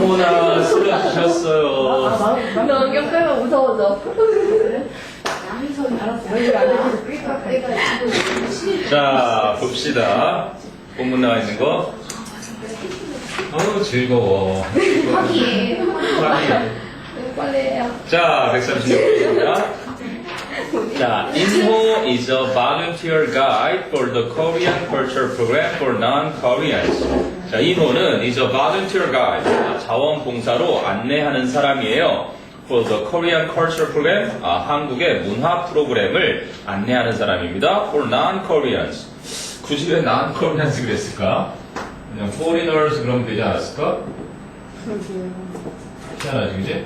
어머나 쓰러지셨어요. 너 안경 빼면 무서워져. 자 봅시다. 본문 나와 있는 거. 어우 즐거워. 빨리 해요. 자 136번입니다. 자, Inho is a volunteer guide for the Korean culture program for non-Koreans. 자, 인호는 is a volunteer guide. 자원봉사로 안내하는 사람이에요. For the Korean culture program. 한국의 문화 프로그램을 안내하는 사람입니다. For non-Koreans. 굳이 왜 non-Koreans 그랬을까? 그냥 foreigners 그러면 되지 않았을까? 희한하지, 그지?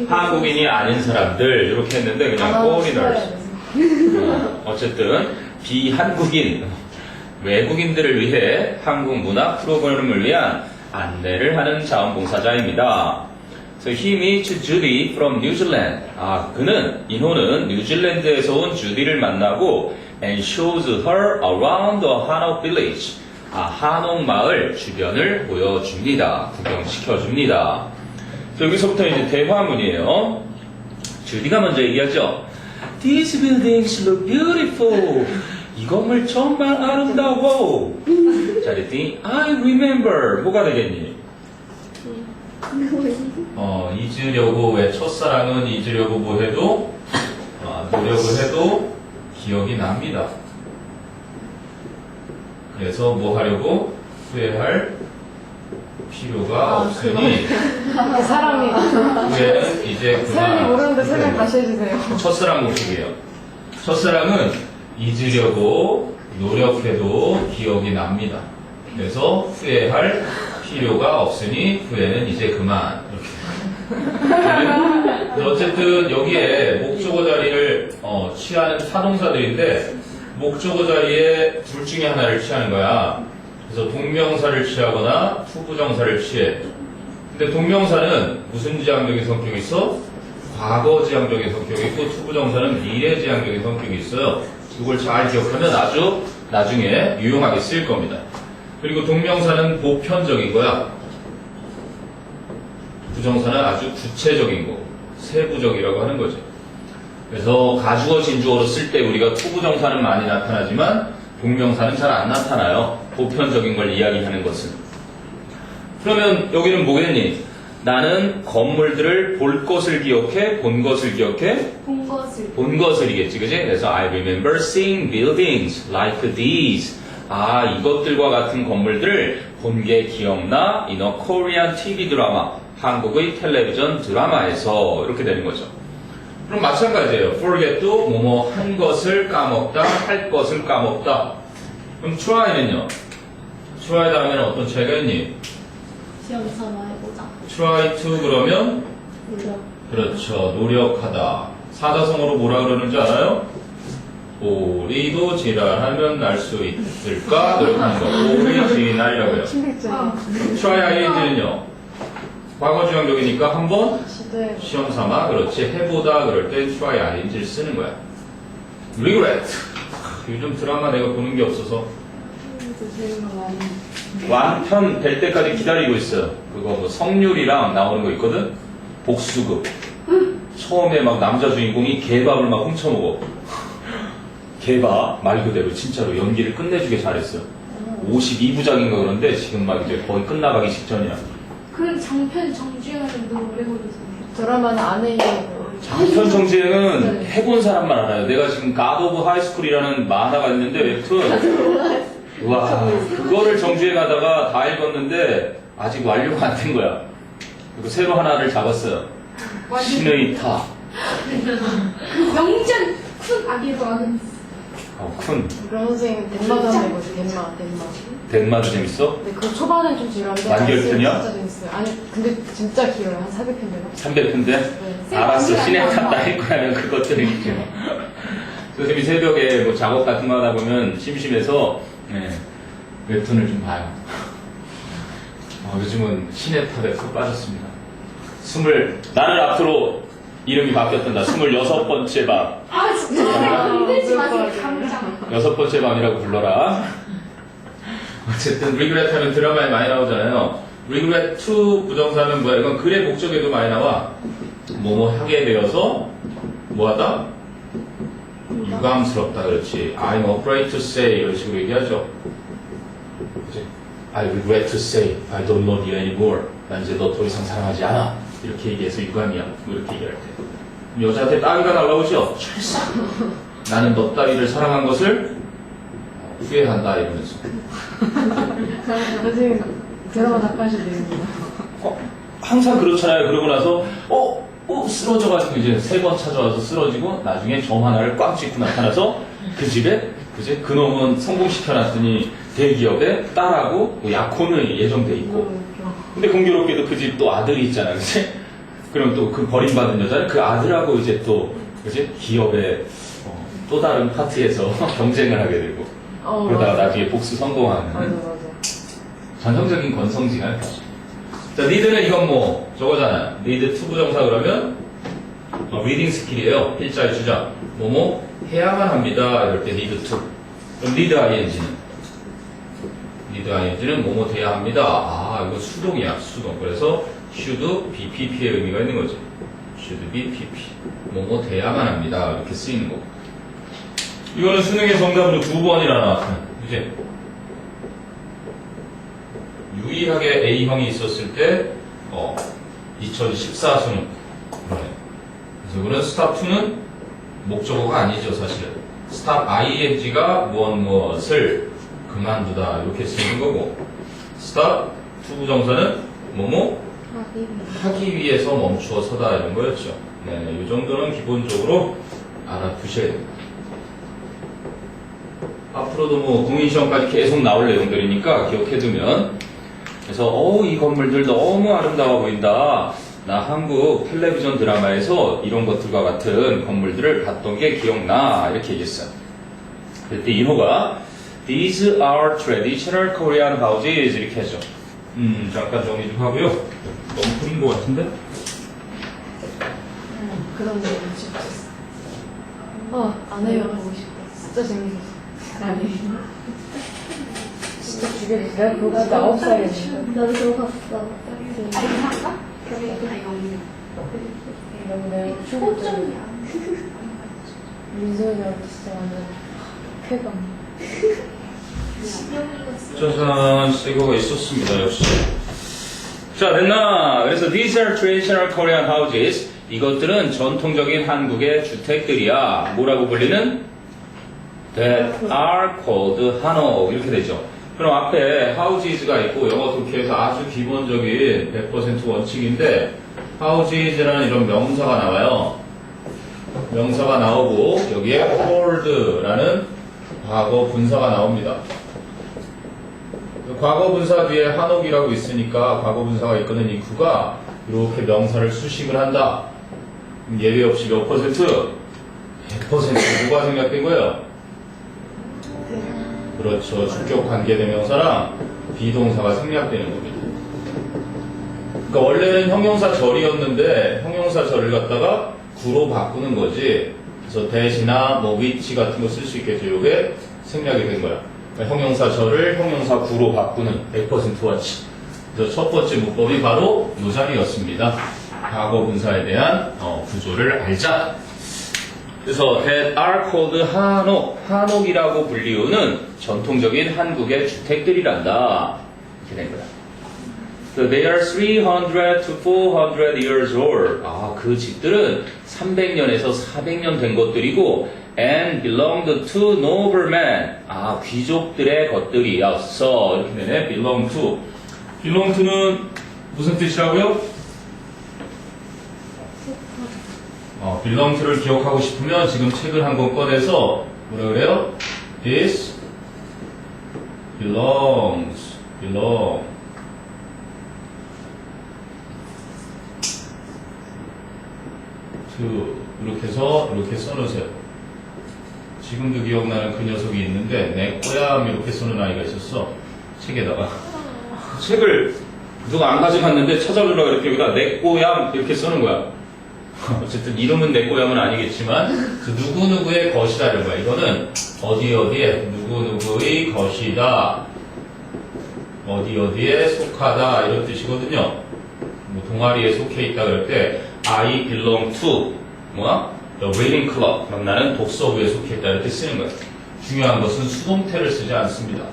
한국인이 아닌 사람들 이렇게 했는데 그냥 foreigners. 어쨌든 비한국인 외국인들을 위해 한국 문화 프로그램을 위한 안내를 하는 자원봉사자입니다. So he meets Judy from New Zealand. 그는 인호는 뉴질랜드에서 온 주디를 만나고 and shows her around the Hanok village. 한옥 마을 주변을 보여줍니다. 구경시켜줍니다. 여기서부터 이제 대화문이에요. 주디가 먼저 얘기하죠. These buildings look beautiful. 이 건물 정말 아름다워. 자, 그랬더니 I remember. 뭐가 되겠니? 잊으려고 왜 첫사랑은 잊으려고 뭐 해도 노력을 해도 기억이 납니다. 그래서 뭐 하려고 후회할 필요가 없으니 사람이 후회는 이제 사람이 그만. 모르는데 설명 다시 해주세요. 첫사랑 모습이에요. 첫사랑은 잊으려고 노력해도 기억이 납니다. 그래서 후회할 필요가 없으니 후회는 이제 그만. 이렇게. 어쨌든 여기에 목적어 자리를 취하는 타동사들인데 목적어 자리에 둘 중에 하나를 취하는 거야. 그래서 동명사를 취하거나 투부정사를 취해. 근데 동명사는 무슨 지향적인 성격이 있어? 과거 지향적인 성격이 있고 투부정사는 미래 지향적인 성격이 있어요. 이걸 잘 기억하면 아주 나중에 유용하게 쓰일 겁니다. 그리고 동명사는 보편적인 거야. 부정사는 아주 구체적인 거, 세부적이라고 하는 거죠. 그래서 가주어 진주어로 쓸 때 우리가 투부정사는 많이 나타나지만 동명사는 잘 안 나타나요. 보편적인 걸 이야기하는 것은. 그러면 여기는 뭐겠니? 나는 건물들을 볼 것을 기억해? 본 것을 기억해? 본 것을. 본 것을이겠지, 그지? 그래서 I remember seeing buildings like these. 이것들과 같은 건물들을 본 게 기억나? In a Korean TV 드라마. 한국의 텔레비전 드라마에서. 이렇게 되는 거죠. 그럼 마찬가지예요. forget도 뭐뭐 한 것을 까먹다, 할 것을 까먹다. 그럼 try는요? try 다음에는 어떤 차이가 있니? 시험 삼아해보자. try to 그러면 노력. 그렇죠. 노력하다. 사자성어로 뭐라 그러는지 알아요? 오리도 지랄하면 날 수 있을까? 노력하는 거. 오리지날이라고요. try ing는요? 과거 주형적이니까 한번 시도해. 시험 삼아. 그렇지. 해보다 그럴 땐 try ing를 쓰는 거야. regret. 요즘 드라마 내가 보는 게 없어서 완편 될 때까지 기다리고 있어요. 그거 뭐 성률이랑 나오는 거 있거든? 복수극. 처음에 막 남자 주인공이 개밥을 막 훔쳐먹어. 개밥 말 그대로 진짜로 연기를 끝내주게 잘했어요. 52부작인가 그런데 지금 막 이제 거의 끝나가기 직전이야. 그런 장편 정주행하는 너무 오래 걸리잖아요. 드라마는 안에 있는 장편 정주행은 해본 사람만 알아요. 내가 지금 갓 오브 하이스쿨이라는 만화가 있는데 웹툰. 와, 그거를 정주행하다가 다 읽었는데 아직 완료가 안 된 거야. 그리고 새로 하나를 잡았어요. 신의 타. 영전 큰 아기도 아는. 쿤. 그런 선생님 덴마도 한번 해보세요. 덴마. 덴마도 재밌어? 근데 그 초반은 좀 지루한데 완결편이야? 진짜 재밌어요. 아니 근데 진짜 길어요. 한 400편 되나? 300편대? 네. 알았어. 신의 타 따일 거면 그것들을 읽지 마. 선생님이 새벽에 뭐 작업 같은 거 하다 보면 심심해서 웹툰을 좀 봐요. 요즘은 신의 탑에 푹 빠졌습니다. 나는 앞으로 이름이 바뀌었단다. 26번째 밤. 진짜. 건들지 마세요. 감장. 6번째 밤이라고 불러라. 어쨌든 regret 하면 드라마에 많이 나오잖아요. regret to 부정사는 뭐야? 이건 글의 목적에도 많이 나와. 뭐뭐 하게 되어서 뭐하다? 유감스럽다. 그렇지. I'm afraid to say 이런 식으로 얘기하죠. 그치? I regret to say I don't love you anymore. 난 이제 너 더 이상 사랑하지 않아. 이렇게 얘기해서 유감이야. 뭐 이렇게 얘기할 때. 여자한테 따위가 날라오죠? 철사. 나는 너 따위를 사랑한 것을 후회한다 이러면서. 선생님 드라마 작가실 내용이다. 항상 그렇잖아요. 그러고 나서 쓰러져가지고 이제 3번 찾아와서 쓰러지고 나중에 점 하나를 꽉 쥐고 나타나서 그 집에 그제 그놈은 성공시켜놨더니 대기업에 딸하고 뭐 약혼이 예정돼 있고 근데 공교롭게도 그 집 또 아들이 있잖아. 그치? 그럼 또 그 버림받은 여자는 그 아들하고 이제 또 그치? 기업의 또 다른 파트에서 경쟁을 하게 되고 그러다가 맞아. 나중에 복수 성공하는 맞아. 전형적인 건성징할 거죠. 자, need는 이건 뭐 저거잖아요. need to 부정사 그러면 reading 스킬이에요. 필자의 주자. 뭐뭐 해야만 합니다. 이럴 때 need to. 그럼 need ing는 뭐뭐 돼야 합니다. 아, 이거 수동이야. 수동. 그래서 should be pp의 의미가 있는 거지. should be pp. 뭐뭐 돼야만 합니다. 이렇게 쓰이는 거고. 이거는 수능의 정답으로 2번이나 나왔어요. 그치? 유일하게 A형이 있었을 때 2014 수능. 그러네. 그래서 그런 stop2는 목적어가 아니죠, 사실은. stop ing가 무엇을 그만두다 이렇게 쓰는 거고 stop to 부정사는 뭐뭐 하기 위해서 멈추어 서다 이런 거였죠. 네, 이 정도는 기본적으로 알아두셔야 됩니다. 앞으로도 뭐 국민시험까지 계속 나올 내용들이니까 기억해두면 그래서 이 건물들 너무 아름다워 보인다. 나 한국 텔레비전 드라마에서 이런 것들과 같은 건물들을 봤던 게 기억나. 이렇게 얘기했어요. 그때 인호가 These are traditional Korean houses 이렇게 하죠. 잠깐 정리 좀 하고요. 너무 푸린 것 같은데? 그런 내용 재밌었어. 안 해요. 보고 싶어. 진짜 재밌었어. 아니. 진짜 죽여줬어. 내가 그거 진짜 9살이었는데. 나도 그거 봤어. 아이상가? 그래, 너무 내가 호점이야. 민소희한테 진짜 완전 쾌감. 짜잔, 이거가 있었습니다, 역시. 자, 됐나? 그래서 these are traditional Korean houses. 이것들은 전통적인 한국의 주택들이야. 뭐라고 불리는? That are called 한옥. 이렇게 되죠. 그럼 앞에 houses가 있고 영어 독해에서 아주 기본적인 100% 원칙인데 houses라는 이런 명사가 나와요. 명사가 나오고 여기에 called라는 과거 분사가 나옵니다. 과거 분사 뒤에 한옥이라고 있으니까 과거 분사가 있거든 이 구가 이렇게 명사를 수식을 한다. 예외 없이 몇 퍼센트? 100% 뭐가 생략된 거예요? 그렇죠. 주격 관계대명사랑 비동사가 생략되는 겁니다. 그러니까 원래는 형용사절이었는데 형용사절을 갖다가 구로 바꾸는 거지. 그래서 대시나 뭐 위치 같은 거 쓸 수 있겠죠. 이게 생략이 된 거야. 그러니까 형용사절을 형용사 구로 바꾸는 100% 원칙. 그래서 첫 번째 문법이 바로 이 자리였습니다. 과거 분사에 대한 구조를 알자. 그래서 that are called 한옥, 한옥이라고 불리우는 전통적인 한국의 주택들이란다. 이렇게 된 거야. So they are 300 to 400 years old. 그 집들은 300년에서 400년 된 것들이고 and belonged to noblemen. 귀족들의 것들이었어. 이렇게 되네. belong to. belong to는 무슨 뜻이라고요? belong to를 기억하고 싶으면 지금 책을 한 권 꺼내서 뭐라 그래요? This belong to 이렇게 해서 이렇게 써놓으세요. 지금도 기억나는 그 녀석이 있는데 내 꼬얌 이렇게 써놓은 아이가 있었어. 책에다가 책을 누가 안 가져갔는데 찾아주려고 그랬더니 여기다 내 꼬얌 이렇게 써놓은 거야. 어쨌든 이름은 내 꼬얌은 아니겠지만 누구누구의 것이다 이런 거야. 이거는 어디에 누구누구의 것이다 어디에 속하다 이런 뜻이거든요. 뭐 동아리에 속해 있다 그럴 때 I belong to the reading club. 그럼 나는 독서부에 속해 있다 이렇게 쓰는 거예요. 중요한 것은 수동태를 쓰지 않습니다.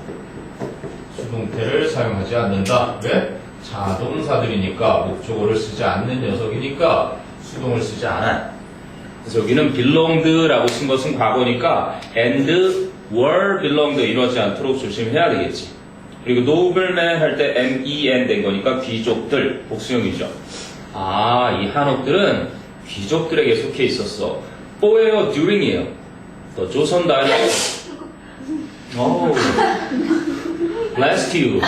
수동태를 사용하지 않는다. 왜? 자동사들이니까 목적어를 쓰지 않는 녀석이니까 수동을 쓰지 않아. 그래서 여기는 belonged라고 쓴 것은 과거니까 and were belonged 이러지 않도록 조심해야 되겠지. 그리고 nobleman 할 때 men 된 거니까 귀족들 복수형이죠. 아, 이 한옥들은 귀족들에게 속해 있었어. 뭐예요? during이에요. 또 조선 다이너스티. bless you.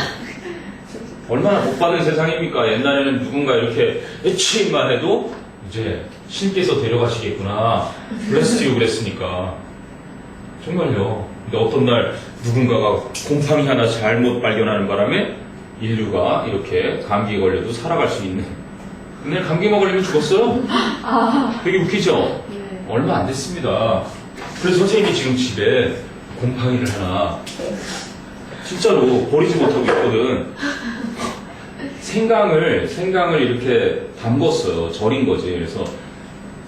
얼마나 복받은 세상입니까? 옛날에는 누군가 이렇게 애취만 해도 이제 신께서 데려가시겠구나. bless you 그랬으니까. 정말요. 근데 어떤 날 누군가가 곰팡이 하나 잘못 발견하는 바람에 인류가 이렇게 감기에 걸려도 살아갈 수 있는. 근데 감기만 걸리면 죽었어요. 되게 웃기죠? 네. 얼마 안 됐습니다. 그래서 선생님이 지금 집에 곰팡이를 하나 진짜로 버리지 못하고 있거든. 생강을 이렇게 담궜어요. 절인 거지. 그래서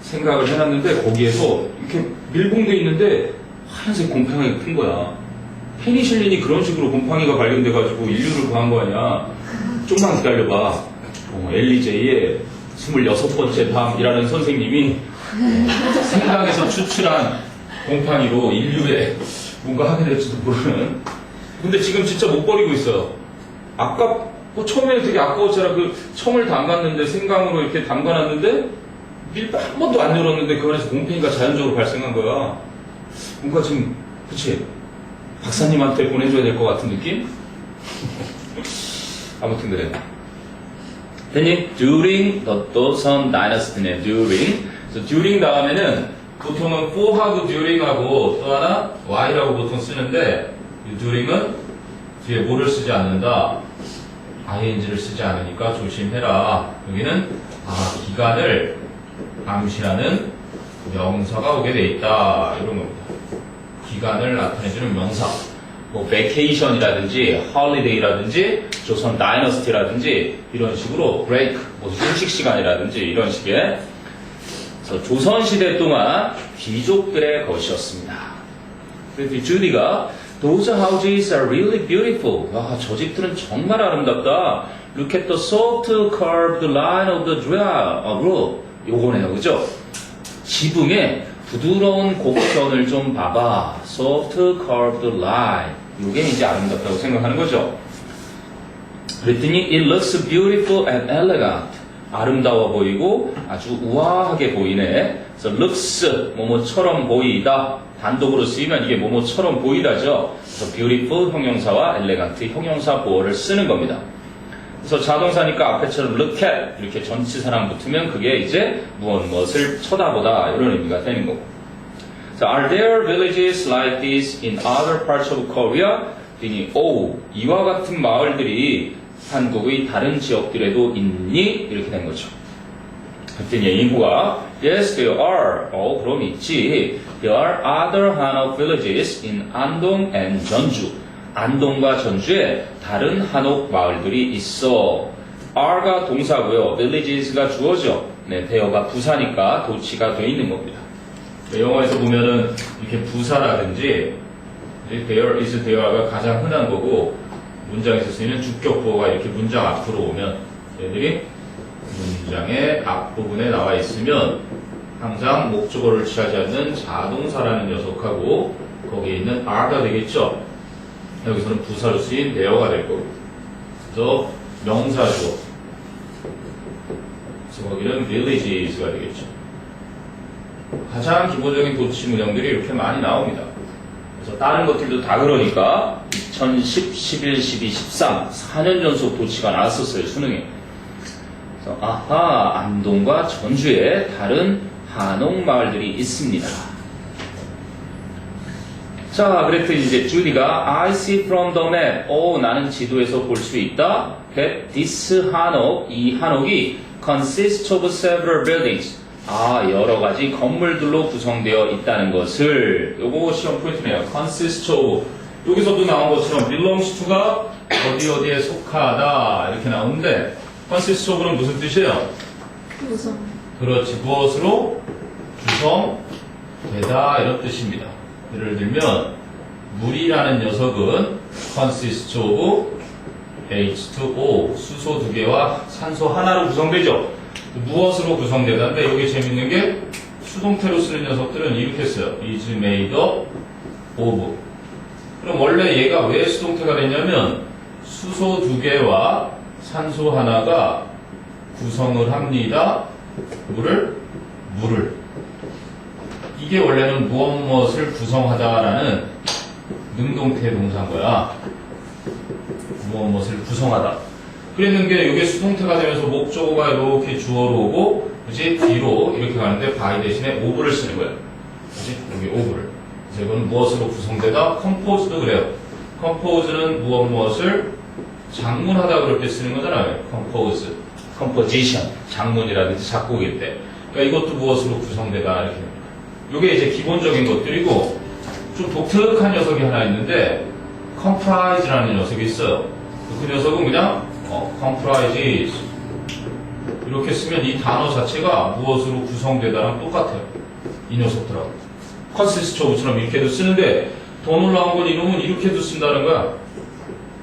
생각을 해놨는데 거기에서 이렇게 밀봉돼 있는데 하얀색 곰팡이가 큰 거야. 페니실린이 그런 식으로 곰팡이가 발견돼가지고 인류를 구한 거 아니야. 좀만 기다려봐. 엘리제이의 26번째 밤이라는 선생님이 생강에서 추출한 곰팡이로 인류에 뭔가 하게 될지도 모르는. 근데 지금 진짜 못 버리고 있어요. 아까 처음에 되게 아까웠잖아. 그 청을 담갔는데 생강으로 이렇게 담가놨는데 밀배 한 번도 안 열었는데 그 안에서 곰팡이가 자연적으로 발생한 거야. 뭔가 지금 그치? 박사님한테 보내줘야 될 것 같은 느낌? 아무튼 그래. 됐니? During the Joseon Dynasty네. During. 그래서 during 다음에는 보통은 for하고 during하고 또 하나 y라고 보통 쓰는데 이 during은 뒤에 뭐를 쓰지 않는다. ing를 쓰지 않으니까 조심해라. 여기는 기간을 암시하는 명사가 오게 돼 있다. 이런 겁니다. 기간을 나타내주는 명사. 뭐 vacation이라든지 holiday라든지 조선 다이너스티라든지 이런 식으로 break, 뭐 휴식 시간이라든지 이런 식의. 그래서 조선 시대 동안 귀족들의 것이었습니다. 그래서 주디가 Those houses are really beautiful. 와, 저 집들은 정말 아름답다. Look at the soft curved line of the roof. 요거네요, 그죠? 지붕에 부드러운 곡선을 좀 봐봐. Soft curved line. 요게 이제 아름답다고 생각하는 거죠. 그랬더니 It looks beautiful and elegant. 아름다워 보이고 아주 우아하게 보이네. 그래서 looks 뭐뭐처럼 보이다. 단독으로 쓰이면 이게 뭐뭐처럼 보이다죠. 그래서 beautiful 형용사와 elegant 형용사 보어를 쓰는 겁니다. 그래서 자동사니까 앞에처럼 look at 이렇게 전치사랑 붙으면 그게 이제 무엇을 쳐다보다 이런 의미가 되는 거고. So are there villages like this in other parts of Korea? 이와 같은 마을들이 한국의 다른 지역들에도 있니? 이렇게 된 거죠. 그랬더니 인구가 Yes, there are. 그럼 있지. There are other 한옥 villages in 안동 and 전주. 안동과 전주에 다른 한옥 마을들이 있어. are가 동사고요. villages가 주어죠. 네, 대어가 부사니까 도치가 돼 있는 겁니다. 영어에서 보면은 이렇게 부사라든지 there is there가 가장 흔한 거고 문장에서 쓰이는 주격보가 이렇게 문장 앞으로 오면 얘들이 문장의 앞부분에 나와 있으면 항상 목적어를 취하지 않는 자동사라는 녀석하고 거기에 있는 are가 되겠죠. 여기서는 부사로 쓰인 there가 될 거고. 그래서 명사주어. 그래서 거기는 villages가 되겠죠. 가장 기본적인 도치 문형들이 이렇게 많이 나옵니다. 그래서 다른 것들도 다 그러니까 2010, 11, 12, 13 4년 연속 도치가 나왔었어요. 수능에. 그래서 안동과 전주에 다른 한옥 마을들이 있습니다. 자, 그랬더니 이제 주디가 I see from the map. 나는 지도에서 볼 수 있다. that this 한옥, 이 한옥이 consists of several buildings. 여러 가지 건물들로 구성되어 있다는 것을. 요거 시험 포인트네요. consists of. 여기서도 나온 것처럼 belongs to가 어디 어디에 속하다 이렇게 나오는데 consist of는 무슨 뜻이에요? 우선. 그렇지. 무엇으로 구성되다 이런 뜻입니다. 예를 들면 물이라는 녀석은 consist of H2O 수소 2개와 산소 하나로 구성되죠. 무엇으로 구성되다인데 여기 재밌는 게 수동태로 쓰는 녀석들은 이렇게 써요. is made up of. 그럼 원래 얘가 왜 수동태가 됐냐면 수소 2개와 산소 하나가 구성을 합니다. 물을. 이게 원래는 무엇을 구성하다라는 능동태 동사인 거야. 무엇을 구성하다. 그랬는데 이게 수동태가 되면서 목적어가 이렇게 주어로 오고, 그지? 뒤로 이렇게 가는데 by 대신에 of를 쓰는 거야. 그지? 여기 of를. 그래서 이건 무엇으로 구성되다? compose도 그래요. compose는 무엇을 장문하다 그럴 때 쓰는 거잖아요. compose. composition. 장문이라든지 작곡일 때. 그러니까 이것도 무엇으로 구성되다 이렇게 됩니다. 이게 이제 기본적인 것들이고, 좀 독특한 녀석이 하나 있는데, comprise라는 녀석이 있어요. 그 녀석은 그냥 comprises 이렇게 쓰면 이 단어 자체가 무엇으로 구성되다랑 똑같아요. 이 녀석들하고 consist of처럼 이렇게도 쓰는데 더 놀라운 건 이놈은 이렇게도 쓴다는 거야.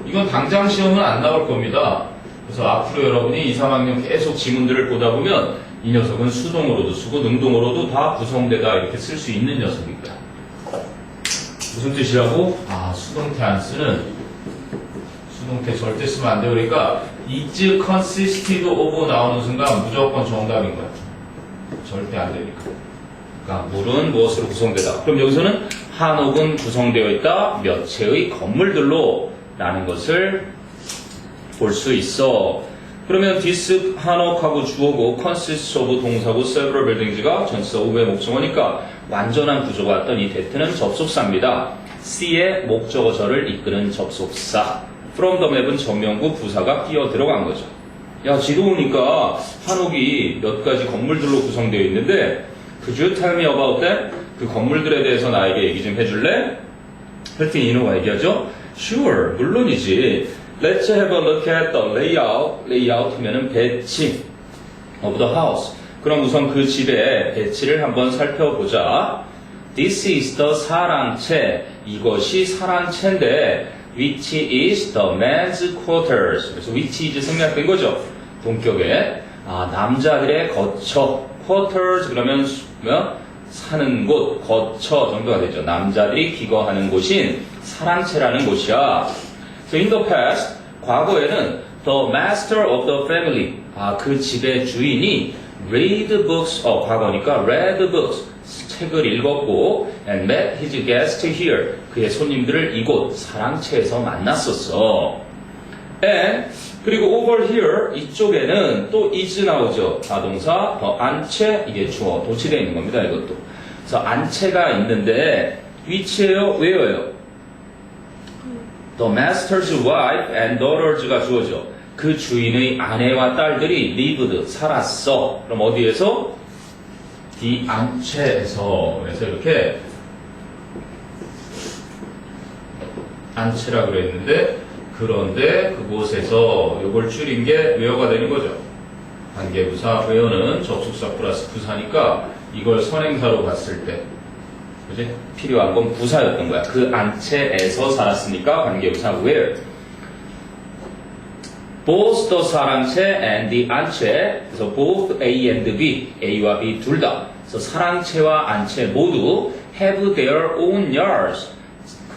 이건 당장 시험은 안 나올 겁니다. 그래서 앞으로 여러분이 2, 3학년 계속 지문들을 보다 보면 이 녀석은 수동으로도 쓰고 능동으로도 다 구성되다 이렇게 쓸 수 있는 녀석일 거야. 무슨 뜻이라고? 수동태 안 쓰는 수동태 절대 쓰면 안 돼. 그러니까 is consisted of 나오는 순간 무조건 정답인 거야. 절대 안 되니까. 그러니까 물은 무엇으로 구성되다. 그럼 여기서는 한옥은 구성되어 있다. 몇 채의 건물들로 라는 것을 볼 수 있어. 그러면 this 한옥하고 주어고 consists of 동사고 several buildings가 전치사 of의 목적어니까 완전한 구조가 왔던 이 that는 접속사입니다. C의 목적어절을 이끄는 접속사. From the map은 전명구 부사가 끼어 들어간 거죠. 야, 지도 보니까 한옥이 몇 가지 건물들로 구성되어 있는데 Could you tell me about them? 그 건물들에 대해서 나에게 얘기 좀 해줄래? 그랬더니 이노가 얘기하죠. Sure, 물론이지. Let's have a look at the layout. layout 하면은 배치 of the house. 그럼 우선 그 집의 배치를 한번 살펴보자. This is the 사랑채. 이것이 사랑채인데 which is the men's quarters. 그래서 which is 생략된 거죠. 동격에 남자들의 거처. quarters 그러면 사는 곳, 거처 정도가 되죠. 남자들이 기거하는 곳인 사랑채라는 곳이야. So in the past, 과거에는 the master of the family, 그 집의 주인이 read books, 과거니까 read books, 책을 읽었고 and met his guest here, 그의 손님들을 이곳 사랑채에서 만났었어. And 그리고 over here 이쪽에는 또 is 나오죠. 자동사, 더 안채, 이게 주어, 도치되어 있는 겁니다. 이것도. 그래서 안채가 있는데 위치예요? 왜요? The master's wife and daughters가 주어죠. 그 주인의 아내와 딸들이 lived, 살았어. 그럼 어디에서? the 안채에서. 그래서 이렇게 안채라고 그랬는데 그런데 그곳에서 이걸 줄인 게 where가 되는 거죠. 관계부사 where는 접속사 플러스 부사니까 이걸 선행사로 봤을 때 그지? 필요한 건 부사였던 거야. 그 안채에서 살았으니까 관계부사 where. Both the 사랑채 and the 안채. 그래서 both A and B, A와 B 둘 다. 그래서 사랑채와 안채 모두 have their own yards.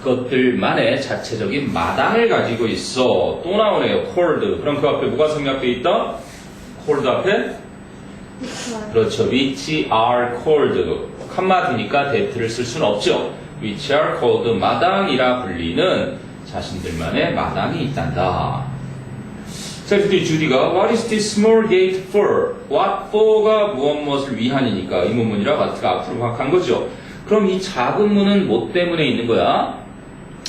그것들만의 자체적인 마당을 가지고 있어. 또 나오네요. cold. 그럼 그 앞에 뭐가 생략되어 있다? cold 앞에? 그렇죠. which are cold. 칸마디니까 that를 쓸 수는 없죠. which are called 마당이라 불리는 자신들만의 마당이 있단다. 자, 그때 주디가 What is this small gate for? What for가 무엇을 위한이니까 이 문문이라 마트가 앞으로 확한 거죠. 그럼 이 작은 문은 뭐 때문에 있는 거야?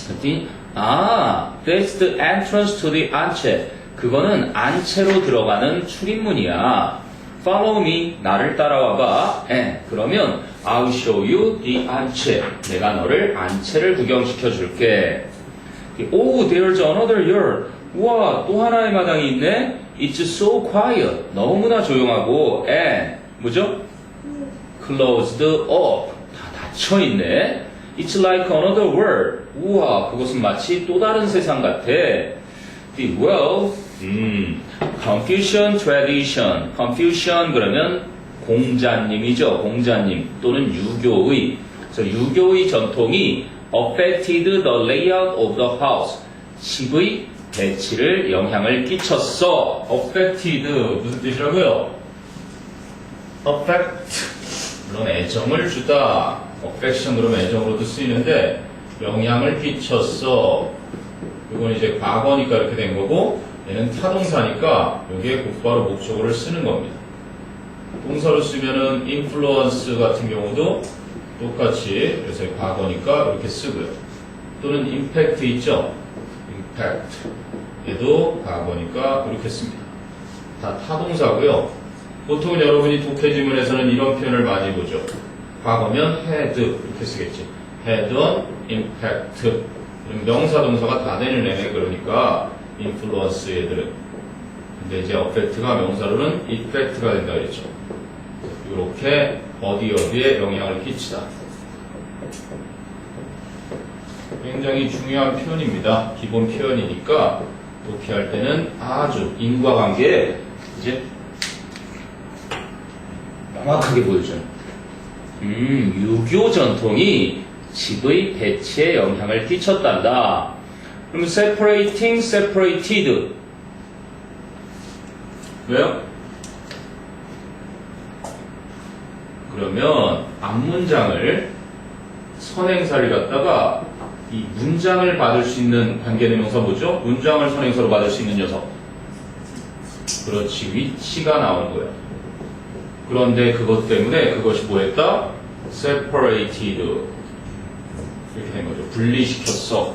그랬더니 that's the entrance to the 안채. 그거는 안채로 들어가는 출입문이야. Follow me. 나를 따라와봐. 그러면 I'll show you the 안채. 내가 너를 안채를 구경시켜 줄게. Oh, there's another yard. 우와, 또 하나의 마당이 있네. It's so quiet. 너무나 조용하고 and 뭐죠? Closed up. 다 닫혀 있네. It's like another world. 우와, 그것은 마치 또 다른 세상 같아. Well, Confucian tradition. Confucian 그러면 공자님이죠. 공자님 또는 유교의. 그래서 유교의 전통이 affected the layout of the house. 집의 배치를 영향을 끼쳤어. affected 무슨 뜻이라고요? affect 물론 애정을 주다. affection 그러면 애정으로도 쓰이는데 영향을 끼쳤어. 이건 이제 과거니까 이렇게 된 거고 얘는 타동사니까 여기에 곧바로 목적어를 쓰는 겁니다. 동사로 쓰면은 influence 같은 경우도 똑같이 그래서 과거니까 이렇게 쓰고요. 또는 impact 있죠? impact 얘도 과거니까 이렇게 씁니다. 다 타동사고요. 보통 여러분이 독해지문에서는 이런 표현을 많이 보죠. 과거면 had 이렇게 쓰겠지. had on impact 명사 동사가 다 되는 애네. 그러니까 influence 얘들은. 근데 이제 affect가 명사로는 effect가 된다 그랬죠. 이렇게 어디에 영향을 끼치다. 굉장히 중요한 표현입니다. 기본 표현이니까 독해할 때는 아주 인과관계에 이제 명확하게 보여줘요. 유교 전통이 집의 배치에 영향을 끼쳤단다. 그럼 separating, separated. 왜요? 그러면 앞문장을 선행사를 갖다가 이 문장을 받을 수 있는 관계대명사 뭐죠? 문장을 선행사로 받을 수 있는 녀석. 그렇지, 위치가 나온 거야. 그런데 그것 때문에 그것이 뭐했다? separated. 이렇게 된 거죠. 분리시켰어.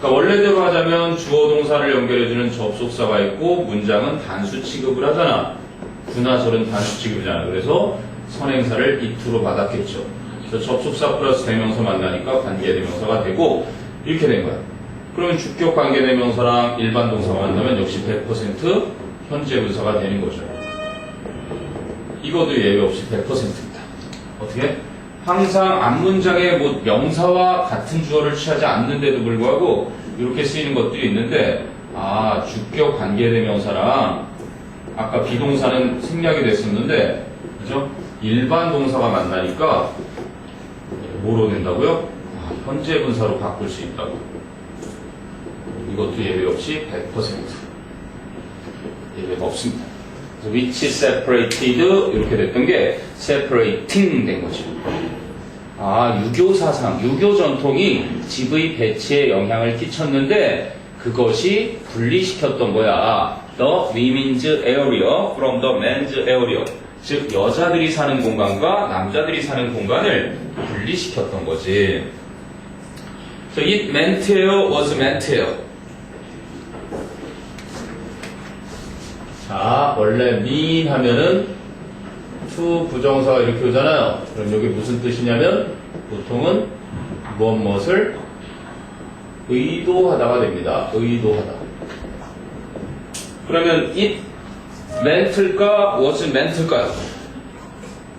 그러니까 원래대로 하자면 주어 동사를 연결해주는 접속사가 있고 문장은 단수 취급을 하잖아. 구나설은 단수 취급이잖아. 그래서 선행사를 it로 받았겠죠. 그래서 접속사 플러스 대명사 만나니까 관계대명사가 되고 이렇게 된 거야. 그러면 주격 관계대명사랑 일반 동사가 만나면 역시 100% 현재 분사가 되는 거죠. 이것도 예외 없이 100%입니다. 어떻게? 항상 앞문장에 뭐 명사와 같은 주어를 취하지 않는데도 불구하고 이렇게 쓰이는 것들이 있는데 주격 관계대명사랑 아까 비동사는 생략이 됐었는데 그죠? 일반 동사가 만나니까 뭐로 된다고요? 현재 분사로 바꿀 수 있다고. 이것도 예외 없이 100% 예외가 없습니다. 그래서 which separated 이렇게 됐던 게 separating 된 거죠. 유교 사상, 유교 전통이 집의 배치에 영향을 끼쳤는데 그것이 분리시켰던 거야. The women's area from the men's area. 즉 여자들이 사는 공간과 남자들이 사는 공간을 분리시켰던 거지. So it meant here was meant here. 자, 원래 mean 하면은 to 부정사가 이렇게 오잖아요. 그럼 여기 무슨 뜻이냐면 보통은 무엇을 의도하다가 됩니다. 의도하다. 그러면 it meant일까 was meant일까요?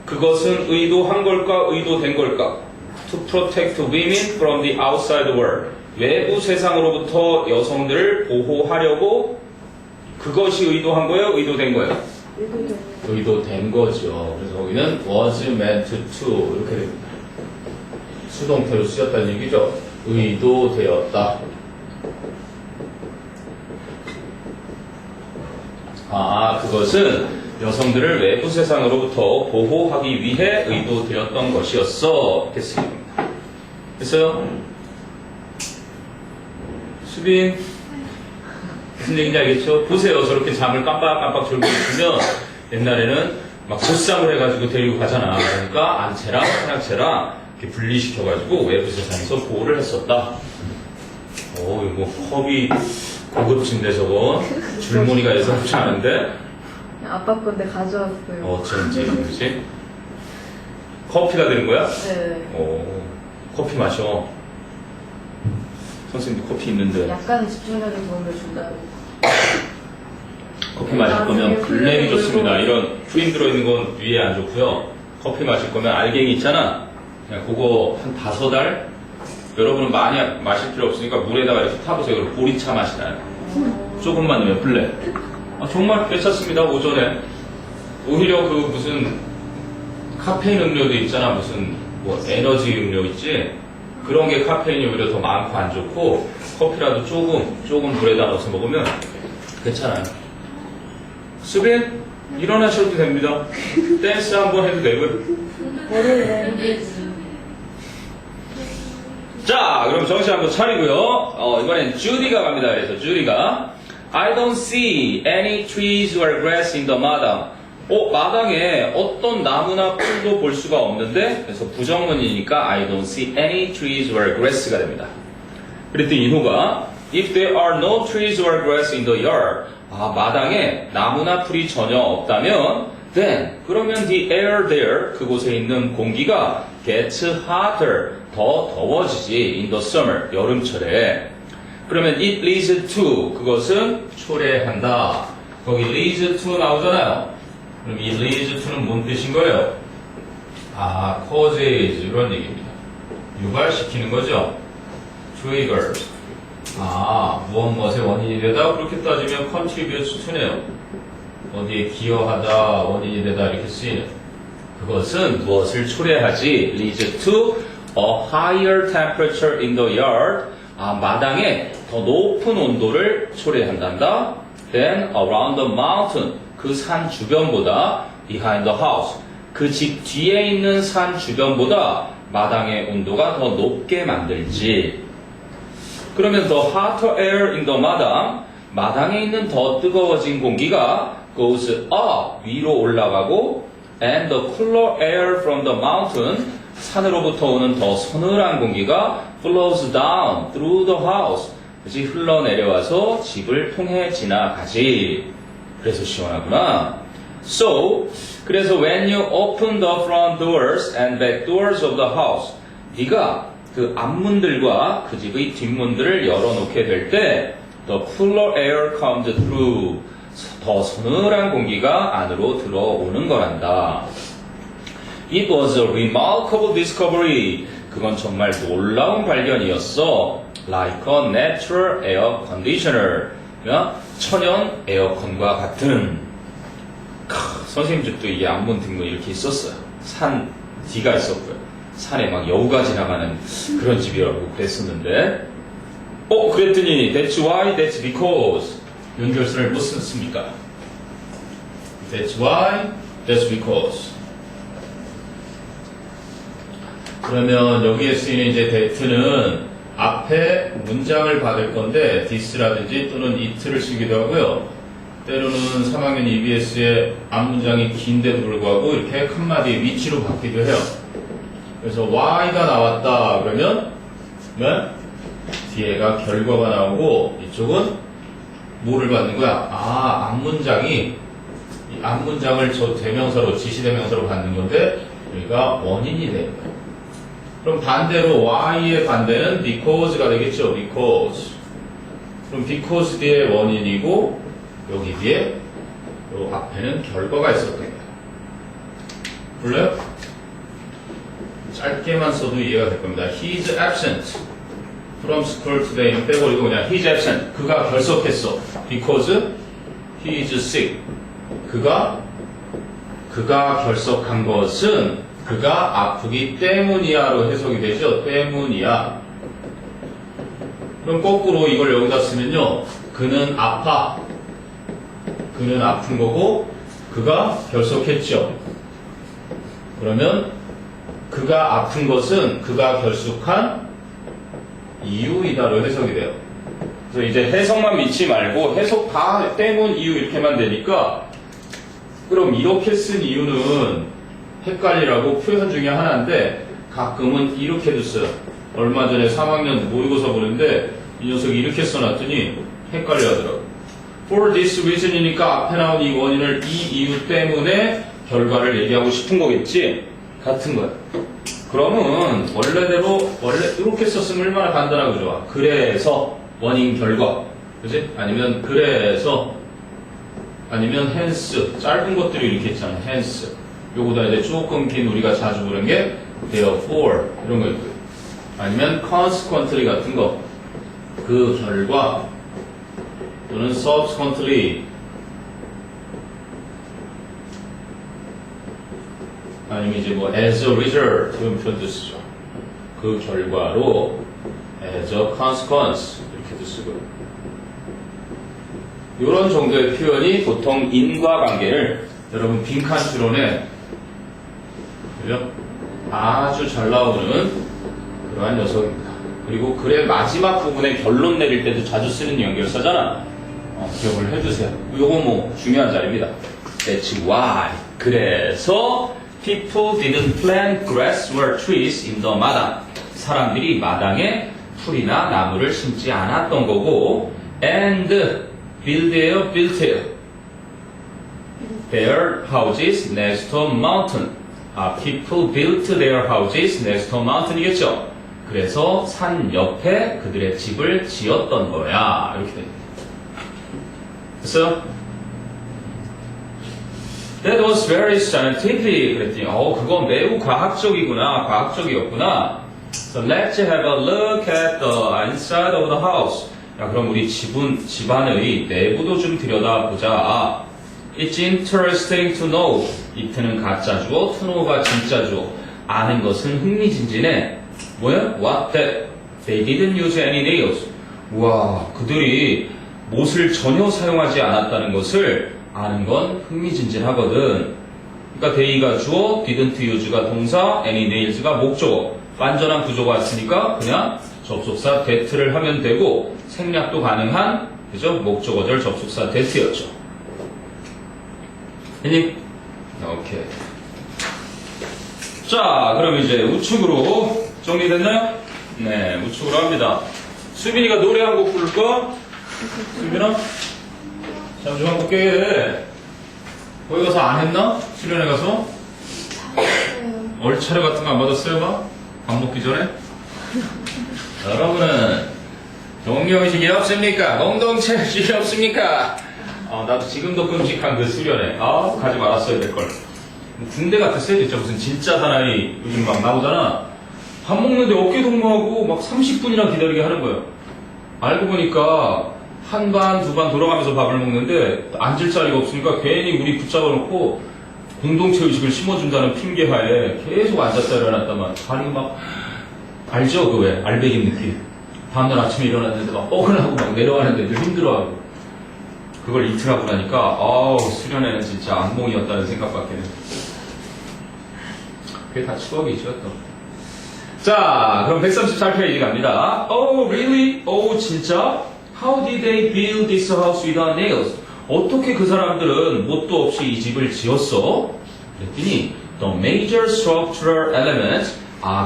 그것은 의도한 걸까 의도된 걸까? To protect women from the outside world. 외부 세상으로부터 여성들을 보호하려고 그것이 의도한 거예요? 의도된 거예요? 의도된 거죠. 그래서 거기는 was meant to 이렇게 됩니다. 수동태로 쓰였다는 얘기죠. 의도되었다. 그것은 여성들을 외부 세상으로부터 보호하기 위해 의도되었던 것이었어. 이렇게 쓰입니다. 됐어요? 수빈 무슨 얘기인지 알겠죠? 보세요. 저렇게 잠을 깜빡깜빡 졸고 있으면 옛날에는 막 보쌈을 해가지고 데리고 가잖아. 그러니까 안채랑 산악채랑 이렇게 분리시켜가지고 외부 세상에서 보호를 했었다. 이거 컵이 고급진데 저거 줄무늬가 예사롭지 않은데? 아빠 건데 가져왔어요. 어쩐지 그지? 커피가 되는 거야? 네. 커피 마셔. 선생님도 커피 있는데. 약간의 집중력에 도움을 준다고. 커피 마실 거면 블랙이 좋습니다. 이런 크림 들어있는 건 위에 안 좋고요. 커피 마실 거면 알갱이 있잖아. 그냥 그거 한 5알? 여러분은 많이 마실 필요 없으니까 물에다가 이렇게 타보세요. 그럼 보리차 맛이 나요. 조금만 넣으면 블랙. 정말 괜찮습니다. 오전에. 오히려 그 무슨 카페인 음료도 있잖아. 무슨 뭐 에너지 음료 있지? 그런 게 카페인이 오히려 더 많고 안 좋고 커피라도 조금 물에다 넣어서 먹으면 괜찮아요. 수빈 일어나셔도 됩니다. 댄스 한번 해도 되고요. 자, 그럼 정신 한번 차리고요. 이번엔 주디가 갑니다. 그래서 주디가 I don't see any trees or grass in the 마당. 마당에 어떤 나무나 풀도 볼 수가 없는데, 그래서 부정문이니까 I don't see any trees or grass가 됩니다. 그랬더니 인호가 If there are no trees or grass in the yard, 마당에 나무나 풀이 전혀 없다면, then 그러면 the air there, 그곳에 있는 공기가 gets hotter, 더 더워지지 in the summer, 여름철에. 그러면 it leads to, 그것은 초래한다. 거기 leads to 나오잖아요. 그럼 이 leads to는 뭔 뜻인 거예요? causes 이런 얘기입니다. 유발시키는 거죠. trigger. 무엇의 원인이 되다? 그렇게 따지면 contributes to네요. 어디에 기여하다, 원인이 되다 이렇게 쓰이는. 그것은 무엇을 초래하지? leads to a higher temperature in the yard. 마당에 더 높은 온도를 초래한단다. Then around the mountain. 그 산 주변보다 behind the house. 그 집 뒤에 있는 산 주변보다 마당의 온도가 더 높게 만들지. 그러면 the hotter air in the 마당. 마당에 있는 더 뜨거워진 공기가 goes up. 위로 올라가고 and the cooler air from the mountain. 산으로부터 오는 더 서늘한 공기가 flows down through the house. 그치? 흘러내려와서 집을 통해 지나가지. 그래서 시원하구나. So, 그래서 when you open the front doors and back doors of the house, 네가 그 앞문들과 그 집의 뒷문들을 열어놓게 될 때 the cooler air comes through. 더 서늘한 공기가 안으로 들어오는 거란다. It was a remarkable discovery. 그건 정말 놀라운 발견이었어. Like a natural air conditioner. 천연 에어컨과 같은. 선생님 집도 이게 앞문 뒷문 이렇게 있었어요. 산 뒤가 있었고요. 산에 막 여우가 지나가는 그런 집이라고 그랬었는데 그랬더니 That's why, that's because. 연결선을 못 썼습니까? That's why, that's because. 그러면 여기에 쓰이는 이제 that는 앞에 문장을 받을 건데 this라든지 또는 it를 쓰기도 하고요. 때로는 3학년 EBS의 앞문장이 긴데도 불구하고 이렇게 큰 마디 위치로 받기도 해요. 그래서 y가 나왔다 그러면 뒤에가 결과가 나오고 이쪽은 뭐를 받는 거야? 앞문장이 이 앞문장을 저 대명사로 지시대명사로 받는 건데 여기가 원인이 되는 거예요. 그럼 반대로 y의 반대는 because가 되겠죠. because. 그럼 because 뒤에 원인이고 여기 뒤에 요 앞에는 결과가 있었던 거예요. 볼래요? 짧게만 써도 이해가 될 겁니다. He's absent from school today는 빼버리고 그냥 he's absent. 그가 결석했어. because he is sick. 그가 결석한 것은 그가 아프기 때문이야로 해석이 되죠. 때문이야. 그럼 거꾸로 이걸 여기다 쓰면요. 그는 아파. 그는 아픈 거고 그가 결석했죠. 그러면 그가 아픈 것은 그가 결석한 이유이다로 해석이 돼요. 그래서 이제 해석만 믿지 말고 해석 다 때문 이유 이렇게만 되니까 그럼 이렇게 쓴 이유는 헷갈리라고 표현 중에 하나인데 가끔은 이렇게도 써요. 얼마 전에 3학년 모의고사 보는데 이 녀석이 이렇게 써놨더니 헷갈려 하더라고요. For this reason이니까 앞에 나온 이 원인을 이 이유 때문에 결과를 얘기하고 싶은 거겠지? 같은 거야. 그러면 원래 이렇게 썼으면 얼마나 간단하고 좋아. 그래서 원인 결과. 그지? 아니면 그래서 아니면 hence, 짧은 것들이 이렇게 있잖아. hence. 요거다 이제 조금 긴 우리가 자주 부르는 게 therefore 이런 거 있고요. 아니면 consequently 같은 거. 그 결과 또는 subsequently 아니면 이제 뭐 as a result 이런 표현도 쓰죠. 그 결과로 as a consequence 이렇게도 쓰고요. 이런 정도의 표현이 보통 인과관계를 여러분 빈칸 추론에 그죠? 아주 잘 나오는 그러한 녀석입니다. 그리고 글의 마지막 부분에 결론 내릴 때도 자주 쓰는 연결사잖아. 기억을 해두세요. 요거 뭐 중요한 자리입니다. That's why. 그래서 people didn't plant grass or trees in the 마당. 사람들이 마당에 풀이나 나무를 심지 않았던 거고 and built their houses next to a mountain. People built their houses next to a mountain이겠죠. 그래서 산 옆에 그들의 집을 지었던 거야. 이렇게 됩니다. 그래서 That was very scientific. 그랬더니 그건 매우 과학적이구나. 과학적이었구나. So let's have a look at the inside of the house. 야, 그럼 우리 집안의 내부도 좀 들여다보자. It's interesting to know. it는 가짜 주어, to know가 진짜 주어. 아는 것은 흥미진진해. 뭐야? What that? They didn't use any nails. 와, 그들이 못을 전혀 사용하지 않았다는 것을 아는 건 흥미진진하거든. 그러니까 they가 주어, didn't use가 동사, any nails가 목적어. 완전한 구조가 왔으니까 그냥 접속사 that를 하면 되고 생략도 가능한 그죠? 목적어절 접속사 that였죠. 됐니? 오케이. 자, 그럼 이제 우측으로 정리됐나요? 네, 우측으로 합니다. 수빈이가 노래 한 곡 부를까? 수빈아? 잠시만 볼게. 거기 가서 안 했나? 수련회 가서? 얼차려 같은 거 안 받았어요, 막? 밥 먹기 전에? 여러분은 동료의식이 없습니까? 공동체 의식이 없습니까? 나도 지금도 끔찍한 그 수련회. 가지 말았어야 될걸. 군대 같았어요, 진짜. 무슨 진짜 사나이 요즘 막 나오잖아. 밥 먹는데 어깨 동무하고 막 30분이나 기다리게 하는 거예요. 알고 보니까 한 반, 두 반 돌아가면서 밥을 먹는데 앉을 자리가 없으니까 괜히 우리 붙잡아놓고 공동체 의식을 심어준다는 핑계하에 계속 앉았다 일어났다만 다리 막 알죠? 그 왜 알배기 느낌. 다음날 아침에 일어났는데 막 뻐근하고 막 내려가는데 늘 힘들어하고 그걸 이틀 하고 나니까 수련회는 진짜 악몽이었다는 생각밖에 는 그게 다 추억이죠 또. 자, 그럼 134페이지 갑니다. Oh, really? 진짜? How did they build this house without nails? 어떻게 그 사람들은 못도 없이 이 집을 지었어? 그랬더니 The major structural elements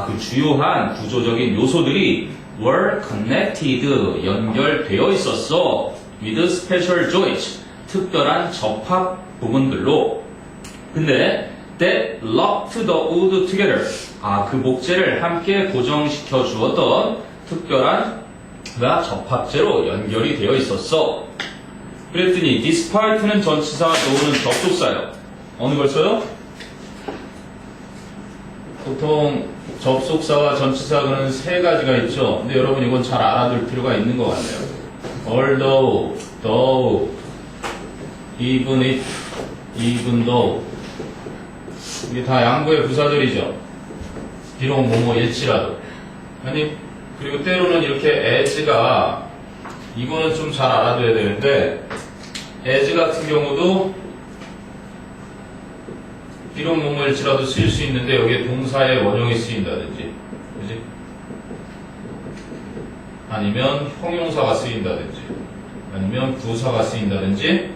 그 주요한 구조적인 요소들이 were connected 연결되어 있었어 with special joints 특별한 접합 부분들로. 근데 that locked the wood together 그 목재를 함께 고정시켜 주었던 특별한 접합재로 연결이 되어 있었어. 그랬더니 despite는 전치사, no는 접속사예요. 어느 걸 써요? 보통 접속사와 전치사는 세 가지가 있죠. 근데 여러분 이건 잘 알아둘 필요가 있는 것 같네요. although, though, even if, even though 이게 다 양보의 부사절이죠. 비록 뭐뭐일지라도. 아니 그리고 때로는 이렇게 as가 이거는 좀 잘 알아둬야 되는데 as 같은 경우도 비록 뭐뭐일지라도 쓰일 수 있는데 여기에 동사의 원형이 쓰인다든지 그지? 아니면 형용사가 쓰인다든지 아니면 부사가 쓰인다든지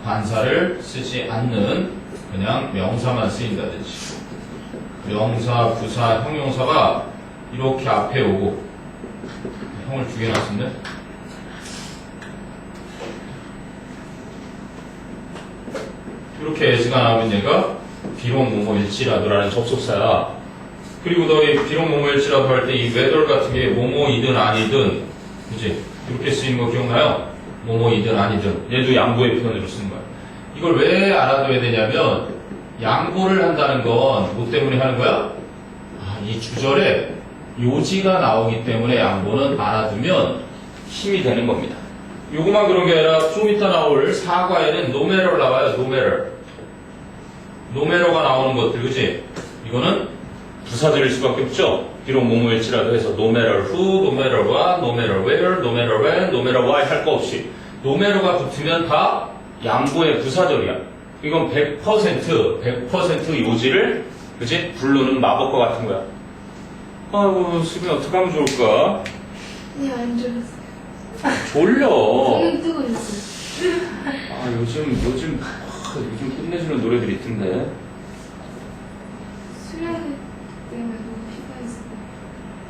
관사를 쓰지 않는 그냥 명사만 쓰인다든지 명사, 부사, 형용사가 이렇게 앞에 오고 형을 두 개나 쓴데 이렇게 as가 나오면 얘가 비록 뭐뭐일지라도라는 접속사야. 그리고 너희 비록 뭐뭐일지라도 할 때 이 whether 같은 게 뭐뭐이든 아니든 그지? 이렇게 쓰이는 거 기억나요? 뭐뭐이든 아니든 얘도 양보의 표현으로 쓰는 거야. 이걸 왜 알아둬야 되냐면 양보를 한다는 건 뭐 때문에 하는 거야? 이 주절에 요지가 나오기 때문에 양보는 알아두면 힘이 되는 겁니다. 요거만 그런 게 아니라 좀 이따 나올 사과에는 no matter 나와요. no matter. no matter가 나오는 것들, 그치? 이거는 부사들일 수밖에 없죠. 비록 뭐뭐일지라도 해서 no matter who, no matter what, no matter where, no matter when, no matter why 할 거 없이 no matter가 붙으면 다 양보의 부사절이야. 이건 100% 요지를, 그치? 부르는 마법과 같은 거야. 아이고, 수빈이 어떻게 하면 좋을까? 네, 안 좋았어. 졸려. 손이 뜨고 있어. 아, 요즘 끝내주는 노래들 있던데. 수련 때문에 너무 피곤했어.